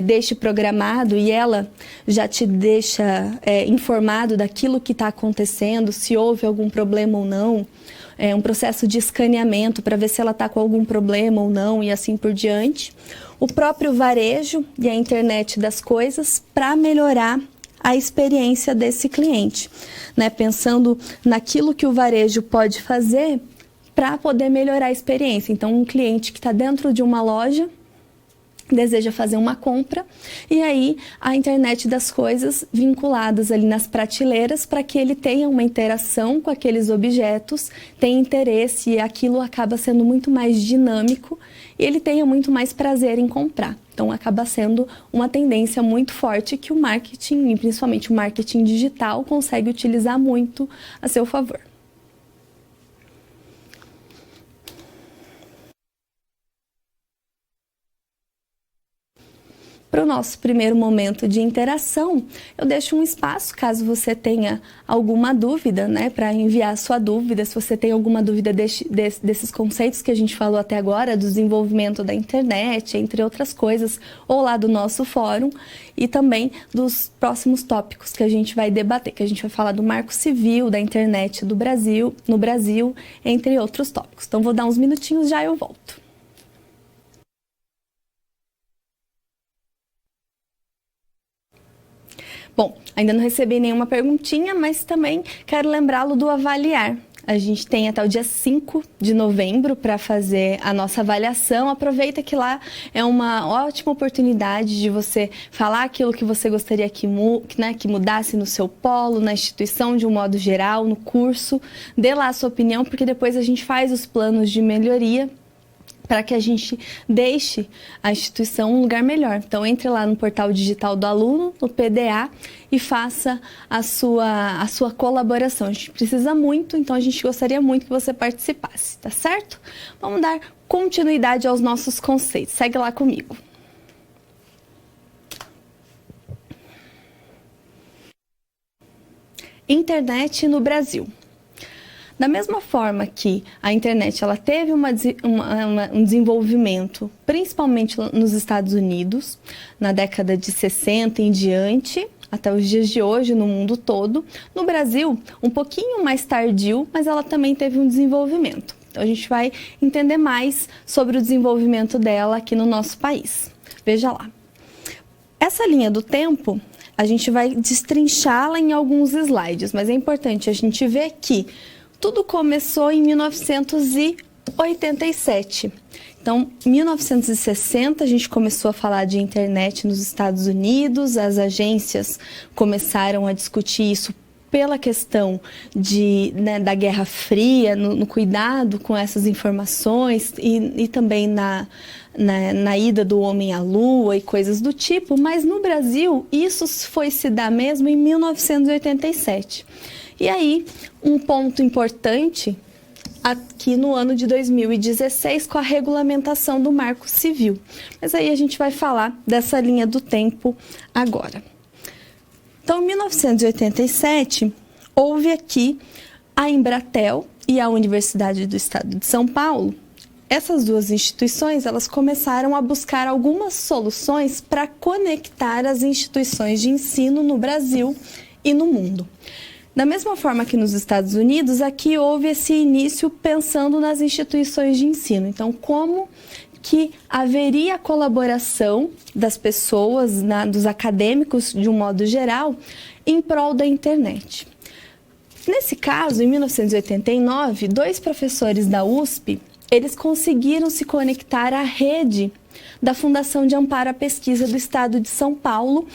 Speaker 1: deixe programado e ela já te deixa informado daquilo que está acontecendo, se houve algum problema ou não. Um processo de escaneamento para ver se ela está com algum problema ou não e assim por diante. O próprio varejo e a internet das coisas para melhorar a experiência desse cliente, pensando naquilo que o varejo pode fazer para poder melhorar a experiência. Então, um cliente que está dentro de uma loja deseja fazer uma compra e aí a internet das coisas vinculadas ali nas prateleiras para que ele tenha uma interação com aqueles objetos, tenha interesse e aquilo acaba sendo muito mais dinâmico e ele tenha muito mais prazer em comprar. Então acaba sendo uma tendência muito forte que o marketing, e principalmente o marketing digital, consegue utilizar muito a seu favor. Para o nosso primeiro momento de interação, eu deixo um espaço, caso você tenha alguma dúvida, para enviar a sua dúvida. Se você tem alguma dúvida desses conceitos que a gente falou até agora, do desenvolvimento da internet, entre outras coisas, ou lá do nosso fórum, e também dos próximos tópicos que a gente vai debater, que a gente vai falar do Marco Civil, da internet no Brasil, entre outros tópicos. Então, vou dar uns minutinhos, já eu volto. Bom, ainda não recebi nenhuma perguntinha, mas também quero lembrá-lo do avaliar. A gente tem até o dia 5 de novembro para fazer a nossa avaliação. Aproveita que lá é uma ótima oportunidade de você falar aquilo que você gostaria que mudasse no seu polo, na instituição de um modo geral, no curso. Dê lá a sua opinião, porque depois a gente faz os planos de melhoria para que a gente deixe a instituição um lugar melhor. Então, entre lá no portal digital do aluno, no PDA, e faça a sua colaboração. A gente precisa muito, então a gente gostaria muito que você participasse, tá certo? Vamos dar continuidade aos nossos conceitos. Segue lá comigo. Internet no Brasil. Da mesma forma que a internet ela teve um desenvolvimento, principalmente nos Estados Unidos, na década de 60 em diante, até os dias de hoje no mundo todo, no Brasil, um pouquinho mais tardio, mas ela também teve um desenvolvimento. Então a gente vai entender mais sobre o desenvolvimento dela aqui no nosso país. Veja lá. Essa linha do tempo, a gente vai destrinchá-la em alguns slides, mas é importante a gente ver que tudo começou em 1987. Então, em 1960, a gente começou a falar de internet nos Estados Unidos, as agências começaram a discutir isso pela questão da Guerra Fria, no cuidado com essas informações e também na ida do homem à Lua e coisas do tipo, mas no Brasil isso foi se dar mesmo em 1987. E aí, um ponto importante aqui no ano de 2016 com a regulamentação do Marco Civil. Mas aí a gente vai falar dessa linha do tempo agora. Então, em 1987, houve aqui a Embratel e a Universidade do Estado de São Paulo. Essas duas instituições, elas começaram a buscar algumas soluções para conectar as instituições de ensino no Brasil e no mundo. Da mesma forma que nos Estados Unidos, aqui houve esse início pensando nas instituições de ensino. Então, como que haveria colaboração das pessoas, dos acadêmicos, de um modo geral, em prol da internet. Nesse caso, em 1989, 2 professores da USP, eles conseguiram se conectar à rede da Fundação de Amparo à Pesquisa do Estado de São Paulo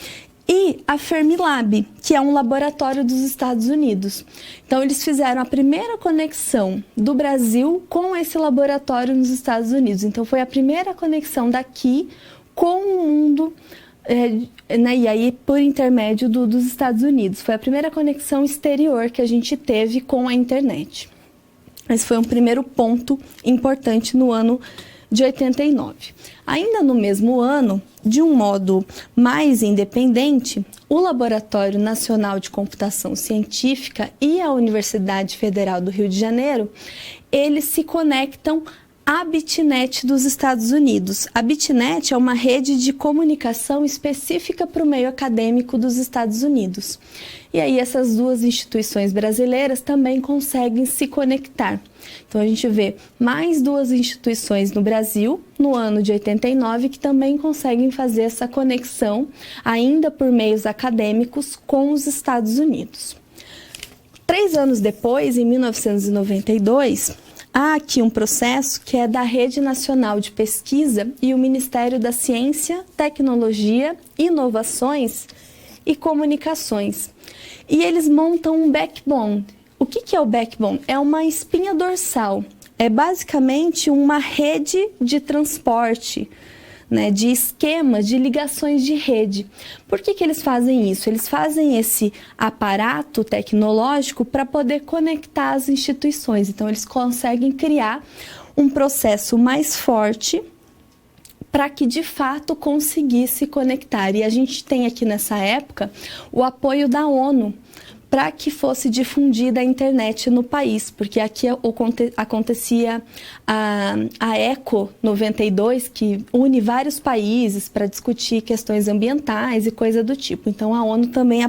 Speaker 1: e a Fermilab, que é um laboratório dos Estados Unidos. Então, eles fizeram a primeira conexão do Brasil com esse laboratório nos Estados Unidos. Então, foi a primeira conexão daqui com o mundo, e aí por intermédio dos Estados Unidos. Foi a primeira conexão exterior que a gente teve com a internet. Esse foi um primeiro ponto importante no ano de 89. Ainda no mesmo ano, de um modo mais independente, o Laboratório Nacional de Computação Científica e a Universidade Federal do Rio de Janeiro, eles se conectam à BitNet dos Estados Unidos. A BitNet é uma rede de comunicação específica para o meio acadêmico dos Estados Unidos. E aí essas duas instituições brasileiras também conseguem se conectar. Então a gente vê mais 2 instituições no Brasil, no ano de 89, que também conseguem fazer essa conexão, ainda por meios acadêmicos, com os Estados Unidos. 3 anos depois, em 1992, há aqui um processo que é da Rede Nacional de Pesquisa e o Ministério da Ciência, Tecnologia, Inovações e Comunicações. E eles montam um backbone. O que é o backbone? É uma espinha dorsal. É basicamente uma rede de transporte, de esquemas, de ligações de rede. Por que eles fazem isso? Eles fazem esse aparato tecnológico para poder conectar as instituições. Então, eles conseguem criar um processo mais forte para que, de fato, conseguisse conectar. E a gente tem aqui nessa época o apoio da ONU para que fosse difundida a internet no país, porque aqui acontecia a ECO 92, que une vários países para discutir questões ambientais e coisa do tipo. Então, a ONU também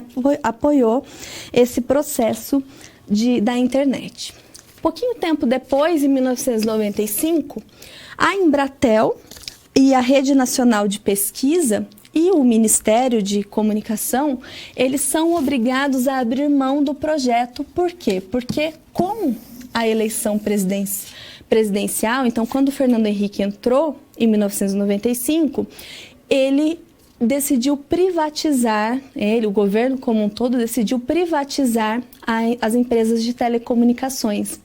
Speaker 1: apoiou esse processo da internet. Pouquinho tempo depois, em 1995, a Embratel e a Rede Nacional de Pesquisa e o Ministério de Comunicação, eles são obrigados a abrir mão do projeto. Por quê? Porque com a eleição presidencial. Então, quando o Fernando Henrique entrou, em 1995, ele decidiu privatizar, o governo como um todo decidiu privatizar as empresas de telecomunicações.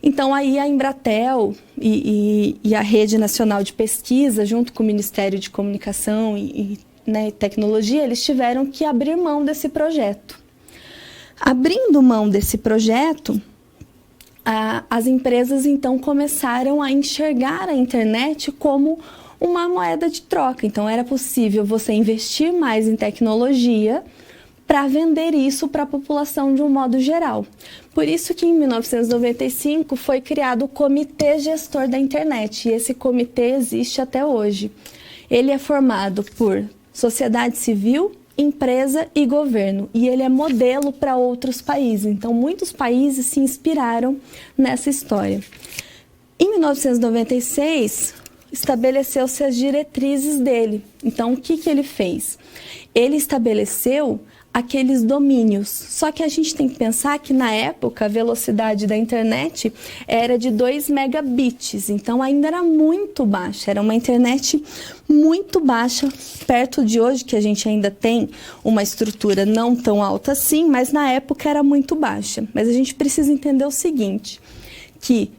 Speaker 1: Então, aí a Embratel e a Rede Nacional de Pesquisa, junto com o Ministério de Comunicação e Tecnologia, eles tiveram que abrir mão desse projeto. Abrindo mão desse projeto, as empresas, então, começaram a enxergar a internet como uma moeda de troca. Então, era possível você investir mais em tecnologia para vender isso para a população de um modo geral. Por isso que em 1995 foi criado o Comitê Gestor da Internet, e esse comitê existe até hoje. Ele é formado por sociedade civil, empresa e governo, e ele é modelo para outros países. Então, muitos países se inspiraram nessa história. Em 1996, estabeleceu-se as diretrizes dele. Então, o que ele fez? Ele estabeleceu aqueles domínios. Só que a gente tem que pensar que, na época, a velocidade da internet era de 2 megabits, então ainda era muito baixa, era uma internet muito baixa, perto de hoje, que a gente ainda tem uma estrutura não tão alta assim, mas na época era muito baixa. Mas a gente precisa entender o seguinte, que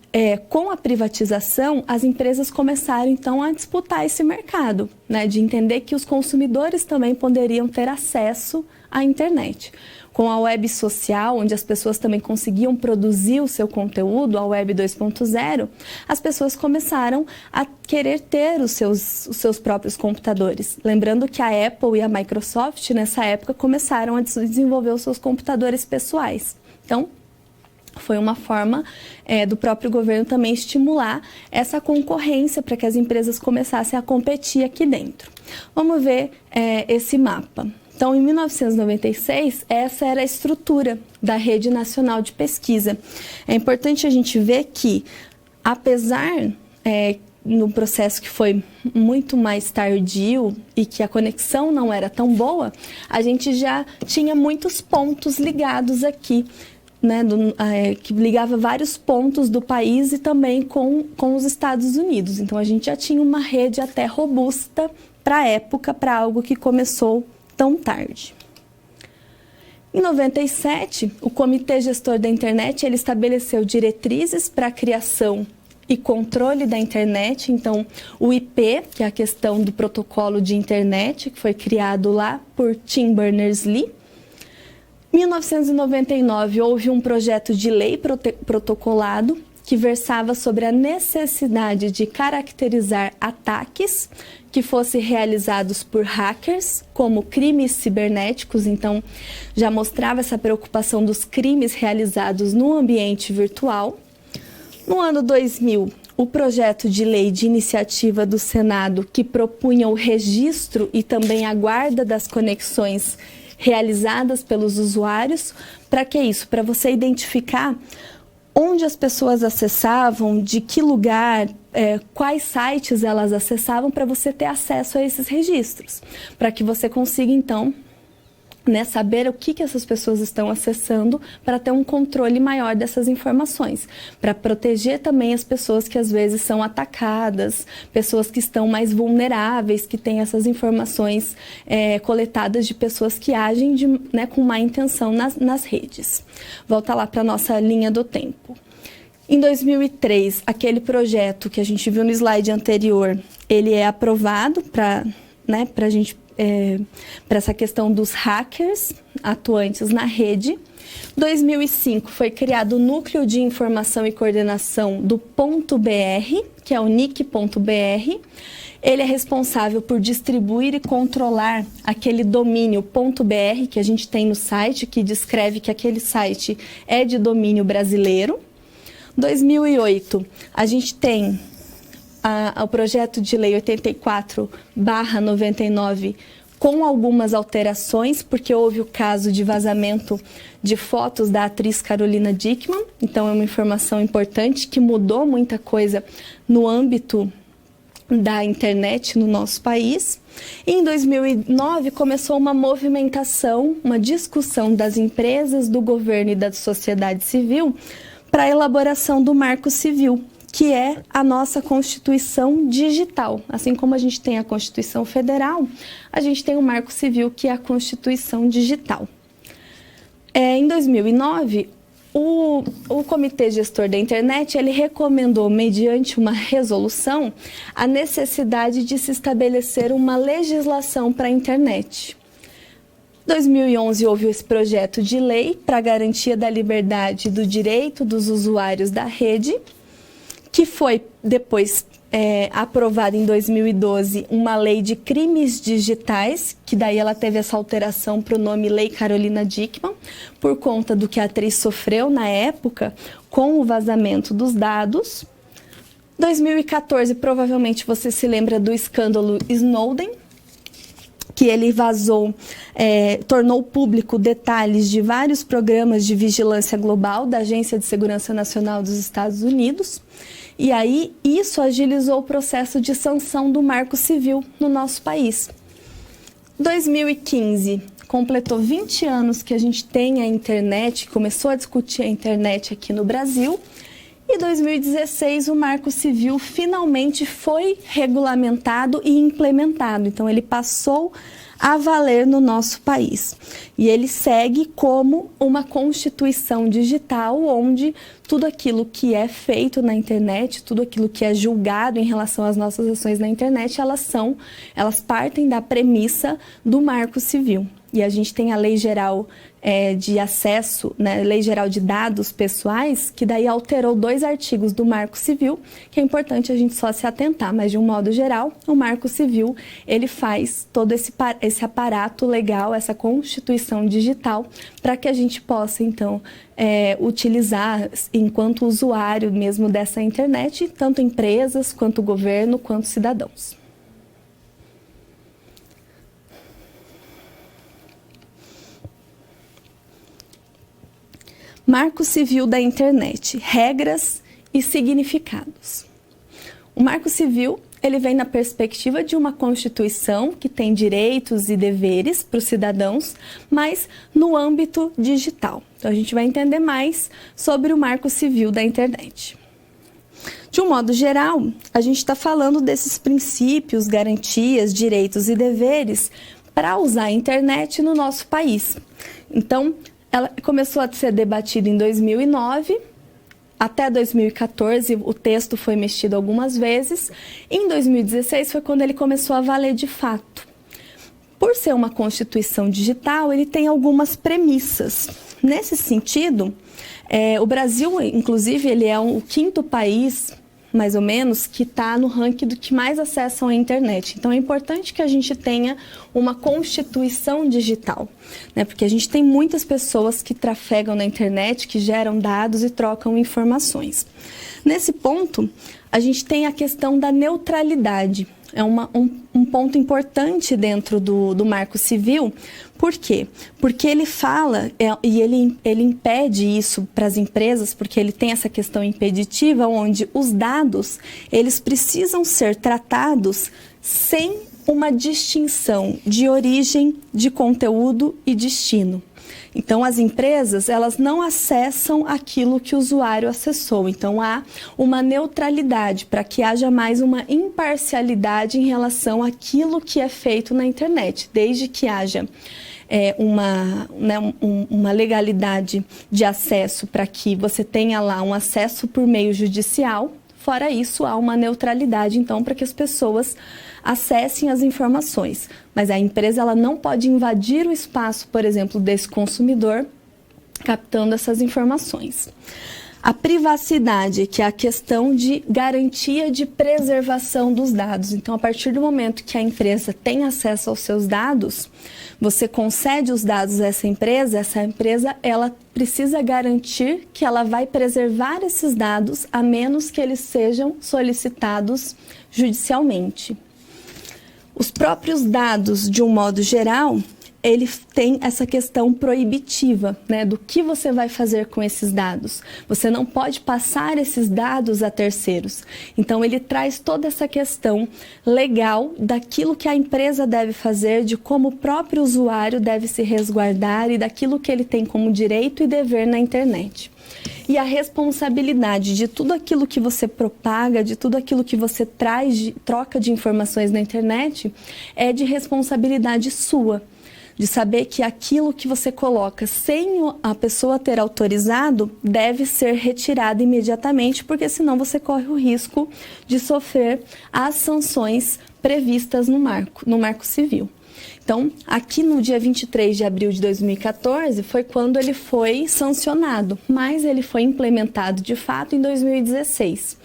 Speaker 1: com a privatização, as empresas começaram, então, a disputar esse mercado, de entender que os consumidores também poderiam ter acesso à internet. Com a web social, onde as pessoas também conseguiam produzir o seu conteúdo, a web 2.0, as pessoas começaram a querer ter os seus próprios computadores. Lembrando que a Apple e a Microsoft, nessa época, começaram a desenvolver os seus computadores pessoais. Então, foi uma forma do próprio governo também estimular essa concorrência para que as empresas começassem a competir aqui dentro. Vamos ver esse mapa. Então, em 1996, essa era a estrutura da Rede Nacional de Pesquisa. É importante a gente ver que, apesar no processo que foi muito mais tardio e que a conexão não era tão boa, a gente já tinha muitos pontos ligados aqui, que ligava vários pontos do país e também com os Estados Unidos. Então, a gente já tinha uma rede até robusta para a época, para algo que começou tão tarde. Em 97, o Comitê Gestor da Internet ele estabeleceu diretrizes para a criação e controle da internet. Então, o IP, que é a questão do protocolo de internet, que foi criado lá por Tim Berners-Lee. Em 1999, houve um projeto de lei protocolado que versava sobre a necessidade de caracterizar ataques que fossem realizados por hackers como crimes cibernéticos. Então, já mostrava essa preocupação dos crimes realizados no ambiente virtual. No ano 2000, o projeto de lei de iniciativa do Senado que propunha o registro e também a guarda das conexões realizadas pelos usuários. Para que isso? Para você identificar onde as pessoas acessavam, de que lugar, quais sites elas acessavam, para você ter acesso a esses registros. Para que você consiga, então, saber o que essas pessoas estão acessando, para ter um controle maior dessas informações. Para proteger também as pessoas que às vezes são atacadas, pessoas que estão mais vulneráveis, que têm essas informações coletadas de pessoas que agem com má intenção nas redes. Volta lá para a nossa linha do tempo. Em 2003, aquele projeto que a gente viu no slide anterior, ele é aprovado para essa questão dos hackers atuantes na rede. Em 2005, foi criado o Núcleo de Informação e Coordenação do .br, que é o NIC.br. Ele é responsável por distribuir e controlar aquele domínio .br que a gente tem no site, que descreve que aquele site é de domínio brasileiro. Em 2008, a gente tem o projeto de lei 84/99 com algumas alterações, porque houve o caso de vazamento de fotos da atriz Carolina Dickmann. Então, é uma informação importante que mudou muita coisa no âmbito da internet no nosso país. E em 2009, começou uma movimentação, uma discussão das empresas, do governo e da sociedade civil para a elaboração do Marco Civil, que é a nossa Constituição digital. Assim como a gente tem a Constituição Federal, a gente tem o Marco Civil, que é a Constituição digital. Em 2009, o Comitê Gestor da Internet, ele recomendou, mediante uma resolução, a necessidade de se estabelecer uma legislação para a internet. Em 2011, houve esse projeto de lei para a garantia da liberdade e do direito dos usuários da rede, que foi depois aprovada em 2012 uma lei de crimes digitais, que daí ela teve essa alteração para o nome Lei Carolina Dickmann, por conta do que a atriz sofreu na época com o vazamento dos dados. 2014, provavelmente você se lembra do escândalo Snowden, que ele vazou, tornou público detalhes de vários programas de vigilância global da Agência de Segurança Nacional dos Estados Unidos. E aí, isso agilizou o processo de sanção do Marco Civil no nosso país. 2015, completou 20 anos que a gente tem a internet, começou a discutir a internet aqui no Brasil. E 2016, o Marco Civil finalmente foi regulamentado e implementado. Então, ele passou a valer no nosso país. E ele segue como uma Constituição digital, onde tudo aquilo que é feito na internet, tudo aquilo que é julgado em relação às nossas ações na internet, elas partem da premissa do Marco Civil. E a gente tem a Lei Geral de Acesso, né, Lei Geral de Dados Pessoais, que daí alterou 2 artigos do Marco Civil, que é importante a gente só se atentar, mas de um modo geral, o Marco Civil, ele faz todo esse aparato legal, essa Constituição digital, para que a gente possa, então, utilizar enquanto usuário mesmo dessa internet, tanto empresas, quanto governo, quanto cidadãos. Marco Civil da Internet, regras e significados. O Marco Civil, ele vem na perspectiva de uma Constituição que tem direitos e deveres para os cidadãos, mas no âmbito digital. Então, a gente vai entender mais sobre o Marco Civil da Internet. De um modo geral, a gente está falando desses princípios, garantias, direitos e deveres para usar a internet no nosso país. Então, ela começou a ser debatida em 2009, até 2014 o texto foi mexido algumas vezes. Em 2016 foi quando ele começou a valer de fato. Por ser uma Constituição digital, ele tem algumas premissas. Nesse sentido, o Brasil, inclusive, ele é o 5º país, mais ou menos, que está no ranking do que mais acessam a internet. Então, é importante que a gente tenha uma Constituição digital, né? Porque a gente tem muitas pessoas que trafegam na internet, que geram dados e trocam informações. Nesse ponto, a gente tem a questão da neutralidade. É um ponto importante dentro do Marco Civil. Por quê? Porque ele fala e ele impede isso para as empresas, porque ele tem essa questão impeditiva, onde os dados eles precisam ser tratados sem uma distinção de origem, de conteúdo e destino. Então, as empresas, elas não acessam aquilo que o usuário acessou. Então, há uma neutralidade para que haja mais uma imparcialidade em relação àquilo que é feito na internet, desde que haja uma legalidade de acesso para que você tenha lá um acesso por meio judicial. Fora isso, há uma neutralidade, então, para que as pessoas acessem as informações. Mas a empresa ela não pode invadir o espaço, por exemplo, desse consumidor, captando essas informações. A privacidade, que é a questão de garantia de preservação dos dados. Então, a partir do momento que a empresa tem acesso aos seus dados, você concede os dados a essa empresa ela precisa garantir que ela vai preservar esses dados, a menos que eles sejam solicitados judicialmente. Os próprios dados, de um modo geral, ele tem essa questão proibitiva, né, do que você vai fazer com esses dados. Você não pode passar esses dados a terceiros. Então, ele traz toda essa questão legal daquilo que a empresa deve fazer, de como o próprio usuário deve se resguardar e daquilo que ele tem como direito e dever na internet. e a responsabilidade de tudo aquilo que você propaga, de tudo aquilo que você traz, troca de informações na internet, é de responsabilidade sua. De saber que aquilo que você coloca sem a pessoa ter autorizado deve ser retirado imediatamente, porque senão você corre o risco de sofrer as sanções previstas no Marco Civil. Então, aqui no dia 23 de abril de 2014 foi quando ele foi sancionado, mas ele foi implementado de fato em 2016.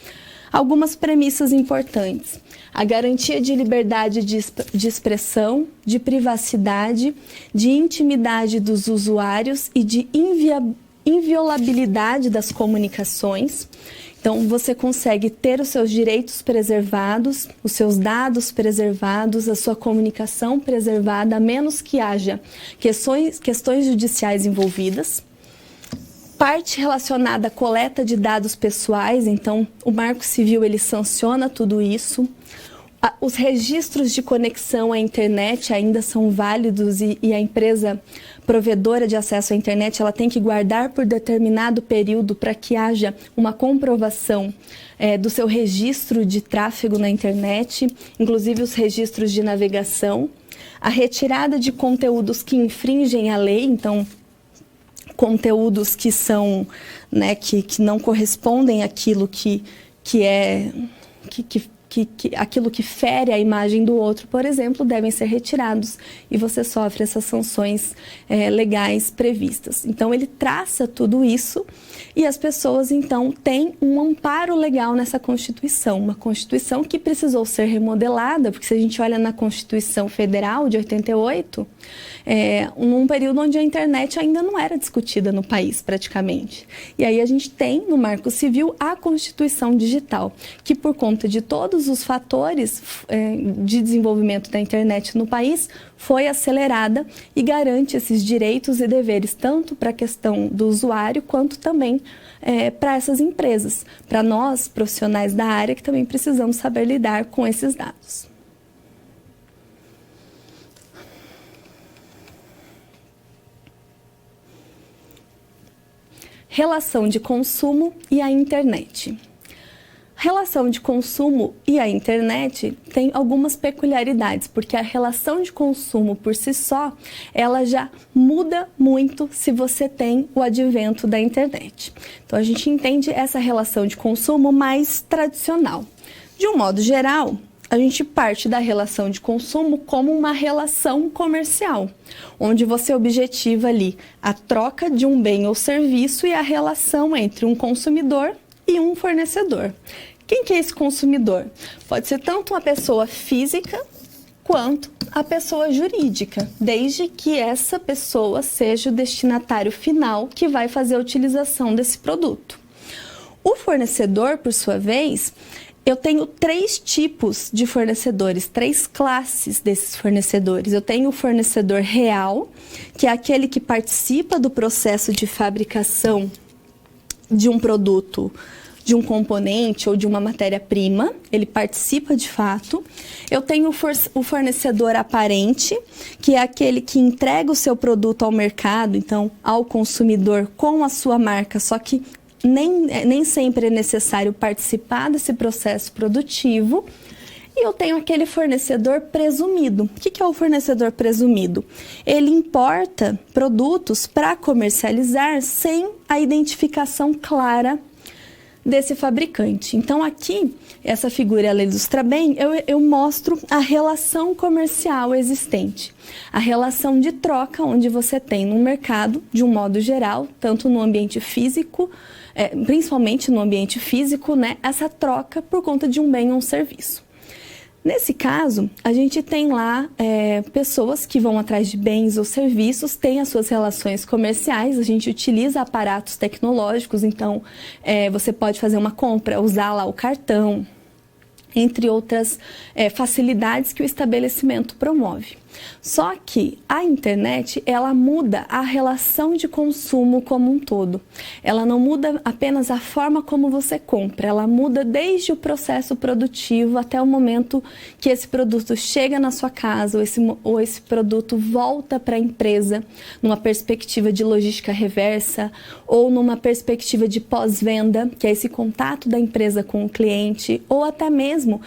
Speaker 1: Algumas premissas importantes: a garantia de liberdade de expressão, de privacidade, de intimidade dos usuários e de inviolabilidade das comunicações. Então, você consegue ter os seus direitos preservados, os seus dados preservados, a sua comunicação preservada, a menos que haja questões judiciais envolvidas. Parte relacionada à coleta de dados pessoais, então o Marco Civil ele sanciona tudo isso. Os registros de conexão à internet ainda são válidos e a empresa provedora de acesso à internet ela tem que guardar por determinado período para que haja uma comprovação do seu registro de tráfego na internet, inclusive os registros de navegação. A retirada de conteúdos que infringem a lei, então conteúdos que são, né, que não correspondem àquilo aquilo que fere a imagem do outro, por exemplo, devem ser retirados e você sofre essas sanções legais previstas. Então, ele traça tudo isso e as pessoas, então, têm um amparo legal nessa Constituição, uma Constituição que precisou ser remodelada, porque se a gente olha na Constituição Federal de 88, num período onde a internet ainda não era discutida no país, praticamente. E aí a gente tem, no Marco Civil, a Constituição Digital, que por conta de todos os fatores de desenvolvimento da internet no país, foi acelerada e garante esses direitos e deveres, tanto para a questão do usuário, quanto também para essas empresas, para nós, profissionais da área, que também precisamos saber lidar com esses dados. Relação de consumo e a internet. Relação de consumo e a internet tem algumas peculiaridades, porque a relação de consumo por si só, ela já muda muito se você tem o advento da internet. Então, a gente entende essa relação de consumo mais tradicional. De um modo geral, a gente parte da relação de consumo como uma relação comercial, onde você objetiva ali a troca de um bem ou serviço e a relação entre um consumidor e um fornecedor. Quem que é esse consumidor? Pode ser tanto uma pessoa física quanto a pessoa jurídica, desde que essa pessoa seja o destinatário final que vai fazer a utilização desse produto. O fornecedor, por sua vez, eu tenho 3 tipos de fornecedores, 3 classes desses fornecedores. Eu tenho o fornecedor real, que é aquele que participa do processo de fabricação de um produto, de um componente ou de uma matéria-prima, ele participa de fato. Eu tenho o fornecedor aparente, que é aquele que entrega o seu produto ao mercado, então ao consumidor com a sua marca, só que nem sempre é necessário participar desse processo produtivo. E eu tenho aquele fornecedor presumido. O que é o fornecedor presumido? Ele importa produtos para comercializar sem a identificação clara desse fabricante. Então, aqui, essa figura ela ilustra bem, eu mostro a relação comercial existente. A relação de troca onde você tem no mercado, de um modo geral, tanto no ambiente físico, principalmente no ambiente físico, né, essa troca por conta de um bem ou um serviço. Nesse caso, a gente tem lá pessoas que vão atrás de bens ou serviços, têm as suas relações comerciais, a gente utiliza aparatos tecnológicos, então você pode fazer uma compra, usar lá o cartão, entre outras facilidades que o estabelecimento promove. Só que a internet, ela muda a relação de consumo como um todo. Ela não muda apenas a forma como você compra, ela muda desde o processo produtivo até o momento que esse produto chega na sua casa ou esse produto volta para a empresa numa perspectiva de logística reversa ou numa perspectiva de pós-venda, que é esse contato da empresa com o cliente, ou até mesmo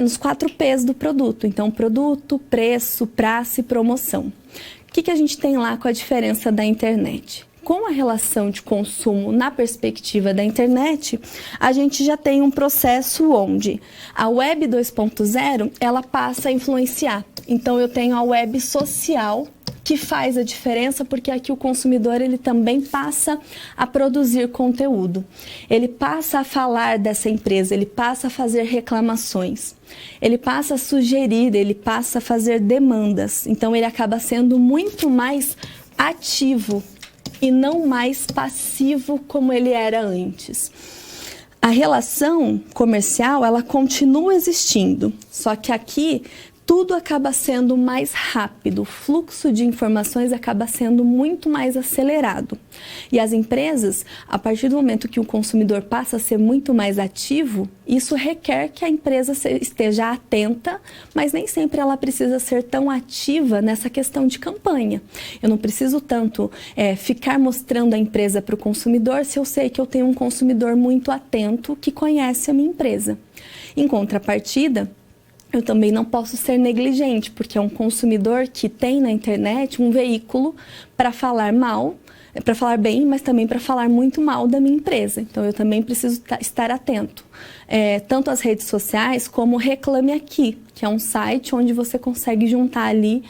Speaker 1: nos 4 P's do produto. Então, produto, preço, praça e promoção. O que a gente tem lá com a diferença da internet? Com a relação de consumo na perspectiva da internet, a gente já tem um processo onde a Web 2.0 ela passa a influenciar. Então, eu tenho a web social, que faz a diferença, porque aqui o consumidor ele também passa a produzir conteúdo. Ele passa a falar dessa empresa, ele passa a fazer reclamações, ele passa a sugerir, ele passa a fazer demandas. Então, ele acaba sendo muito mais ativo e não mais passivo como ele era antes. A relação comercial, ela continua existindo, só que aqui tudo acaba sendo mais rápido, o fluxo de informações acaba sendo muito mais acelerado. E as empresas, a partir do momento que o consumidor passa a ser muito mais ativo, isso requer que a empresa esteja atenta, mas nem sempre ela precisa ser tão ativa nessa questão de campanha. Eu não preciso tanto ficar mostrando a empresa para o consumidor se eu sei que eu tenho um consumidor muito atento que conhece a minha empresa. Em contrapartida, eu também não posso ser negligente, porque é um consumidor que tem na internet um veículo para falar mal, para falar bem, mas também para falar muito mal da minha empresa. Então, eu também preciso estar atento. Tanto às redes sociais como Reclame Aqui, que é um site onde você consegue juntar ali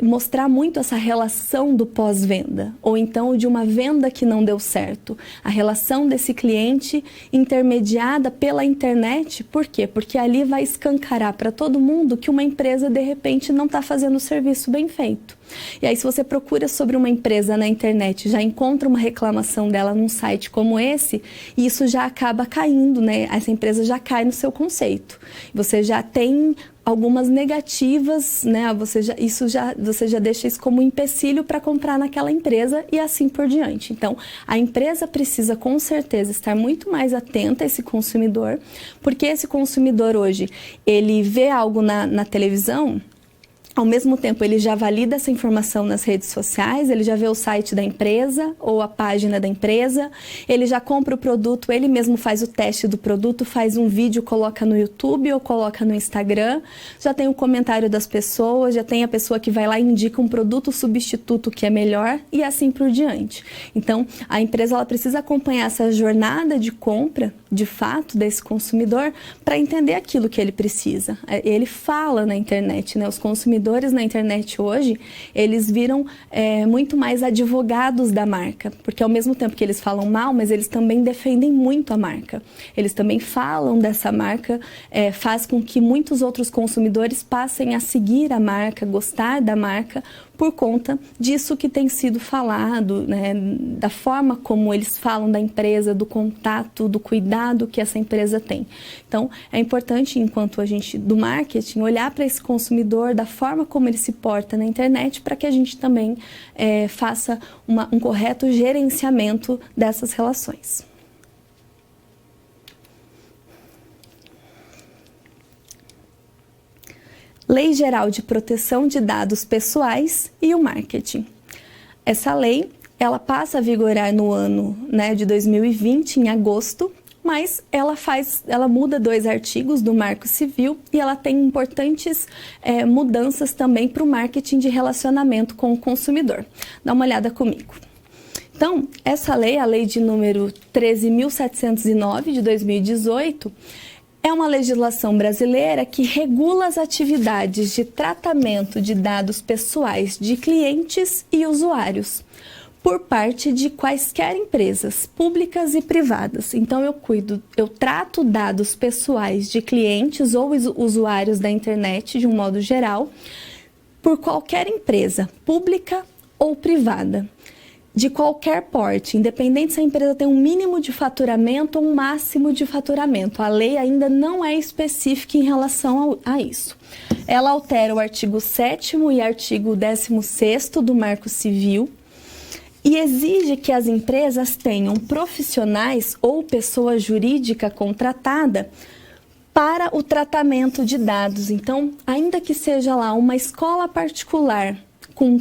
Speaker 1: mostrar muito essa relação do pós-venda, ou então de uma venda que não deu certo. A relação desse cliente intermediada pela internet, por quê? Porque ali vai escancarar para todo mundo que uma empresa, de repente, não está fazendo o serviço bem feito. E aí, se você procura sobre uma empresa na internet, já encontra uma reclamação dela num site como esse, e isso já acaba caindo, né? Essa empresa já cai no seu conceito. Você já tem algumas negativas, né? Você já deixa isso como um empecilho para comprar naquela empresa e assim por diante. Então, a empresa precisa com certeza estar muito mais atenta a esse consumidor, porque esse consumidor hoje, ele vê algo na televisão, ao mesmo tempo, ele já valida essa informação nas redes sociais, ele já vê o site da empresa ou a página da empresa, ele já compra o produto, ele mesmo faz o teste do produto, faz um vídeo, coloca no YouTube ou coloca no Instagram, já tem o comentário das pessoas, já tem a pessoa que vai lá e indica um produto substituto que é melhor e assim por diante. Então, a empresa ela precisa acompanhar essa jornada de compra, de fato, desse consumidor para entender aquilo que ele precisa. Ele fala na internet, né? Os consumidores na internet hoje, eles viram muito mais advogados da marca, porque ao mesmo tempo que eles falam mal, mas eles também defendem muito a marca. Eles também falam dessa marca, faz com que muitos outros consumidores passem a seguir a marca, gostar da marca, por conta disso que tem sido falado, né, da forma como eles falam da empresa, do contato, do cuidado que essa empresa tem. Então, é importante, enquanto a gente, do marketing, olhar para esse consumidor, da forma como ele se porta na internet, para que a gente também faça um correto gerenciamento dessas relações. Lei Geral de Proteção de Dados Pessoais e o Marketing. Essa lei, ela passa a vigorar no ano, né, de 2020, em agosto, mas ela muda 2 artigos do Marco Civil e ela tem importantes mudanças também para o marketing de relacionamento com o consumidor. Dá uma olhada comigo. Então, essa lei, a lei de número 13.709 de 2018, é uma legislação brasileira que regula as atividades de tratamento de dados pessoais de clientes e usuários por parte de quaisquer empresas, públicas e privadas. Então, eu trato dados pessoais de clientes ou usuários da internet, de um modo geral, por qualquer empresa, pública ou privada. de qualquer porte, independente se a empresa tem um mínimo de faturamento ou um máximo de faturamento. A lei ainda não é específica em relação a isso. Ela altera o artigo 7º e artigo 16º do Marco Civil e exige que as empresas tenham profissionais ou pessoa jurídica contratada para o tratamento de dados. Então, ainda que seja lá uma escola particular com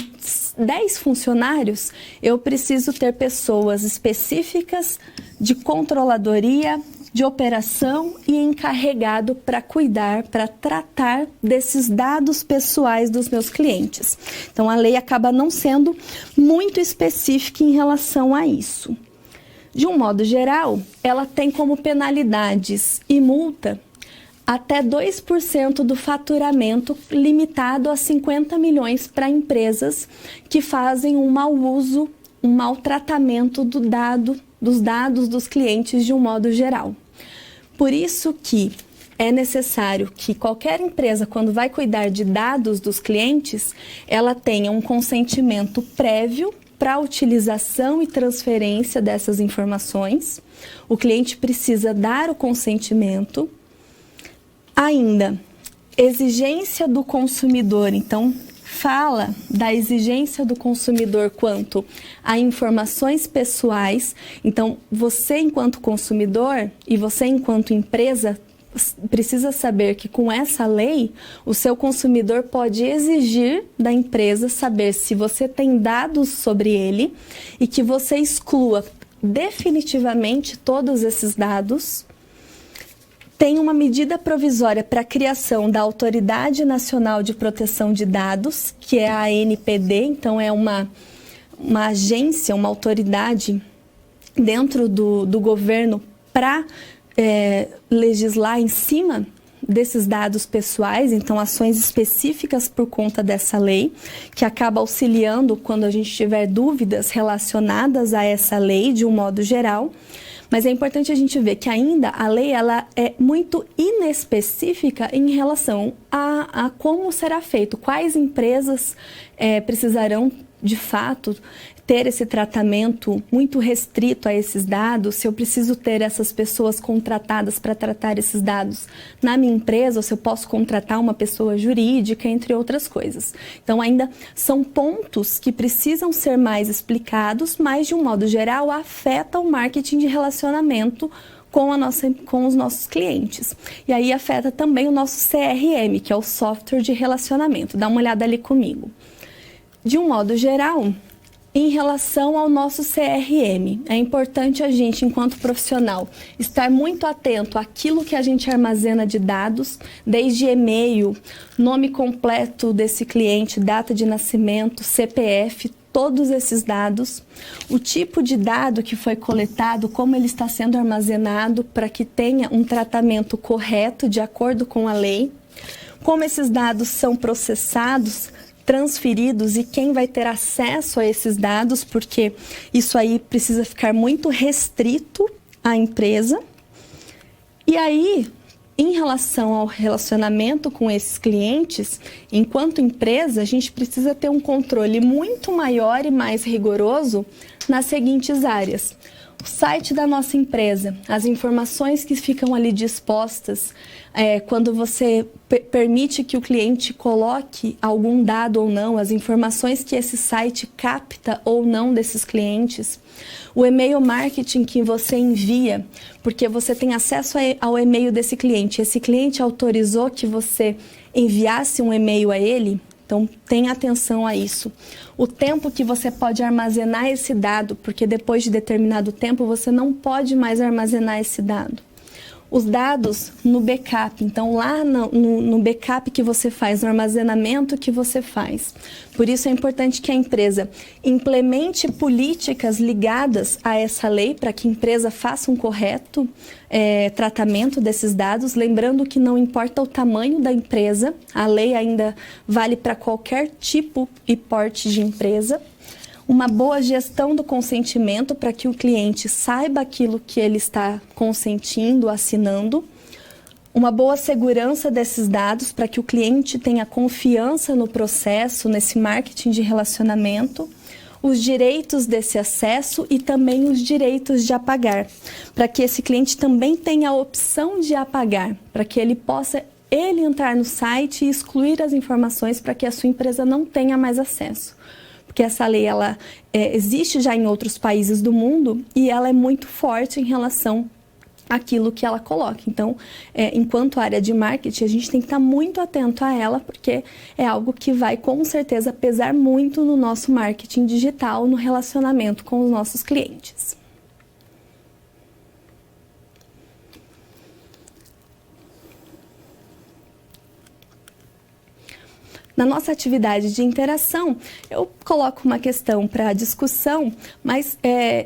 Speaker 1: 10 funcionários, eu preciso ter pessoas específicas de controladoria, de operação e encarregado para cuidar, para tratar desses dados pessoais dos meus clientes. Então, a lei acaba não sendo muito específica em relação a isso. De um modo geral, ela tem como penalidades e multa até 2% do faturamento, limitado a 50 milhões para empresas que fazem um mau uso, um mau tratamento dos dados dos clientes de um modo geral. Por isso que é necessário que qualquer empresa, quando vai cuidar de dados dos clientes, ela tenha um consentimento prévio para a utilização e transferência dessas informações. O cliente precisa dar o consentimento. Ainda, exigência do consumidor. Então, fala da exigência do consumidor quanto a informações pessoais. Então, você enquanto consumidor e você enquanto empresa precisa saber que com essa lei, o seu consumidor pode exigir da empresa saber se você tem dados sobre ele e que você exclua definitivamente todos esses dados. Tem uma medida provisória para a criação da Autoridade Nacional de Proteção de Dados, que é a ANPD, então é uma agência, uma autoridade dentro do governo para legislar em cima desses dados pessoais, então ações específicas por conta dessa lei, que acaba auxiliando quando a gente tiver dúvidas relacionadas a essa lei de um modo geral. Mas é importante a gente ver que ainda a lei ela é muito inespecífica em relação a como será feito, quais empresas precisarão de fato ter esse tratamento muito restrito a esses dados, se eu preciso ter essas pessoas contratadas para tratar esses dados na minha empresa, ou se eu posso contratar uma pessoa jurídica, entre outras coisas. Então, ainda são pontos que precisam ser mais explicados, mas, de um modo geral, afeta o marketing de relacionamento com os nossos clientes. E aí afeta também o nosso CRM, que é o software de relacionamento. Dá uma olhada ali comigo. De um modo geral, em relação ao nosso CRM, é importante a gente, enquanto profissional, estar muito atento àquilo que a gente armazena de dados, desde e-mail, nome completo desse cliente, data de nascimento, CPF, todos esses dados, o tipo de dado que foi coletado, como ele está sendo armazenado para que tenha um tratamento correto de acordo com a lei, como esses dados são processados, transferidos e quem vai ter acesso a esses dados, porque isso aí precisa ficar muito restrito à empresa. E aí, em relação ao relacionamento com esses clientes, enquanto empresa, a gente precisa ter um controle muito maior e mais rigoroso nas seguintes áreas. O site da nossa empresa, as informações que ficam ali dispostas, quando você permite que o cliente coloque algum dado ou não, as informações que esse site capta ou não desses clientes, o e-mail marketing que você envia, porque você tem acesso ao e-mail desse cliente, esse cliente autorizou que você enviasse um e-mail a ele. Então, tenha atenção a isso. O tempo que você pode armazenar esse dado, porque depois de determinado tempo você não pode mais armazenar esse dado. Os dados no backup, então lá no backup que você faz, no armazenamento que você faz. Por isso é importante que a empresa implemente políticas ligadas a essa lei para que a empresa faça um correto tratamento desses dados, lembrando que não importa o tamanho da empresa, a lei ainda vale para qualquer tipo e porte de empresa. Uma boa gestão do consentimento para que o cliente saiba aquilo que ele está consentindo, assinando. Uma boa segurança desses dados para que o cliente tenha confiança no processo, nesse marketing de relacionamento. os direitos desse acesso e também os direitos de apagar, para que esse cliente também tenha a opção de apagar, para que ele possa entrar no site e excluir as informações para que a sua empresa não tenha mais acesso. Porque essa lei ela existe já em outros países do mundo e ela é muito forte em relação àquilo que ela coloca. Então, enquanto área de marketing, a gente tem que estar muito atento a ela, porque é algo que vai com certeza pesar muito no nosso marketing digital, no relacionamento com os nossos clientes. Na nossa atividade de interação, eu coloco uma questão para discussão, mas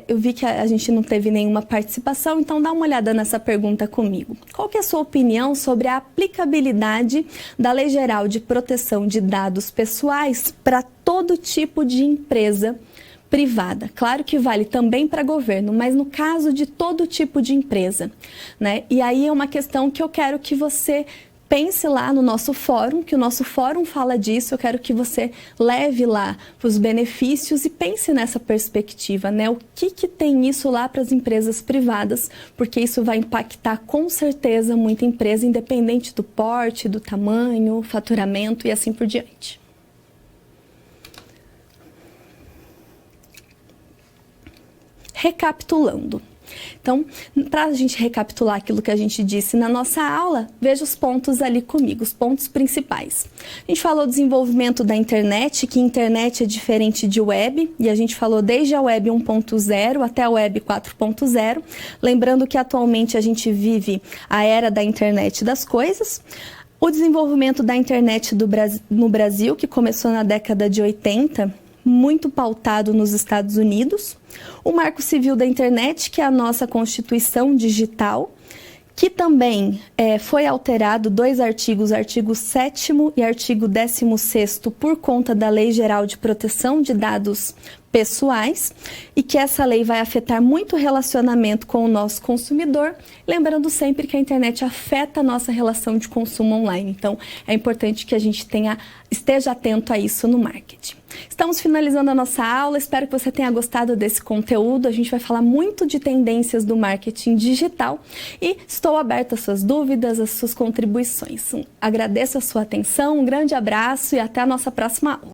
Speaker 1: eu vi que a gente não teve nenhuma participação, então dá uma olhada nessa pergunta comigo. Qual que é a sua opinião sobre a aplicabilidade da Lei Geral de Proteção de Dados Pessoais para todo tipo de empresa privada? Claro que vale também para governo, mas no caso de todo tipo de empresa, né? E aí é uma questão que eu quero que você pense lá no nosso fórum, que o nosso fórum fala disso. Eu quero que você leve lá os benefícios e pense nessa perspectiva, né? O que tem isso lá para as empresas privadas, porque isso vai impactar com certeza muita empresa, independente do porte, do tamanho, faturamento e assim por diante. Recapitulando. Então, para a gente recapitular aquilo que a gente disse na nossa aula, veja os pontos ali comigo, os pontos principais. A gente falou do desenvolvimento da internet, que internet é diferente de web, e a gente falou desde a web 1.0 até a web 4.0, lembrando que atualmente a gente vive a era da internet das coisas. O desenvolvimento da internet no Brasil, que começou na década de 80, muito pautado nos Estados Unidos, o Marco Civil da Internet, que é a nossa Constituição Digital, que também foi alterado 2 artigos, artigo 7º e artigo 16º, por conta da Lei Geral de Proteção de Dados Pessoais, e que essa lei vai afetar muito o relacionamento com o nosso consumidor, lembrando sempre que a internet afeta a nossa relação de consumo online. Então, é importante que a gente esteja atento a isso no marketing. Estamos finalizando a nossa aula, espero que você tenha gostado desse conteúdo. A gente vai falar muito de tendências do marketing digital e estou aberta às suas dúvidas, às suas contribuições. Agradeço a sua atenção, um grande abraço e até a nossa próxima aula.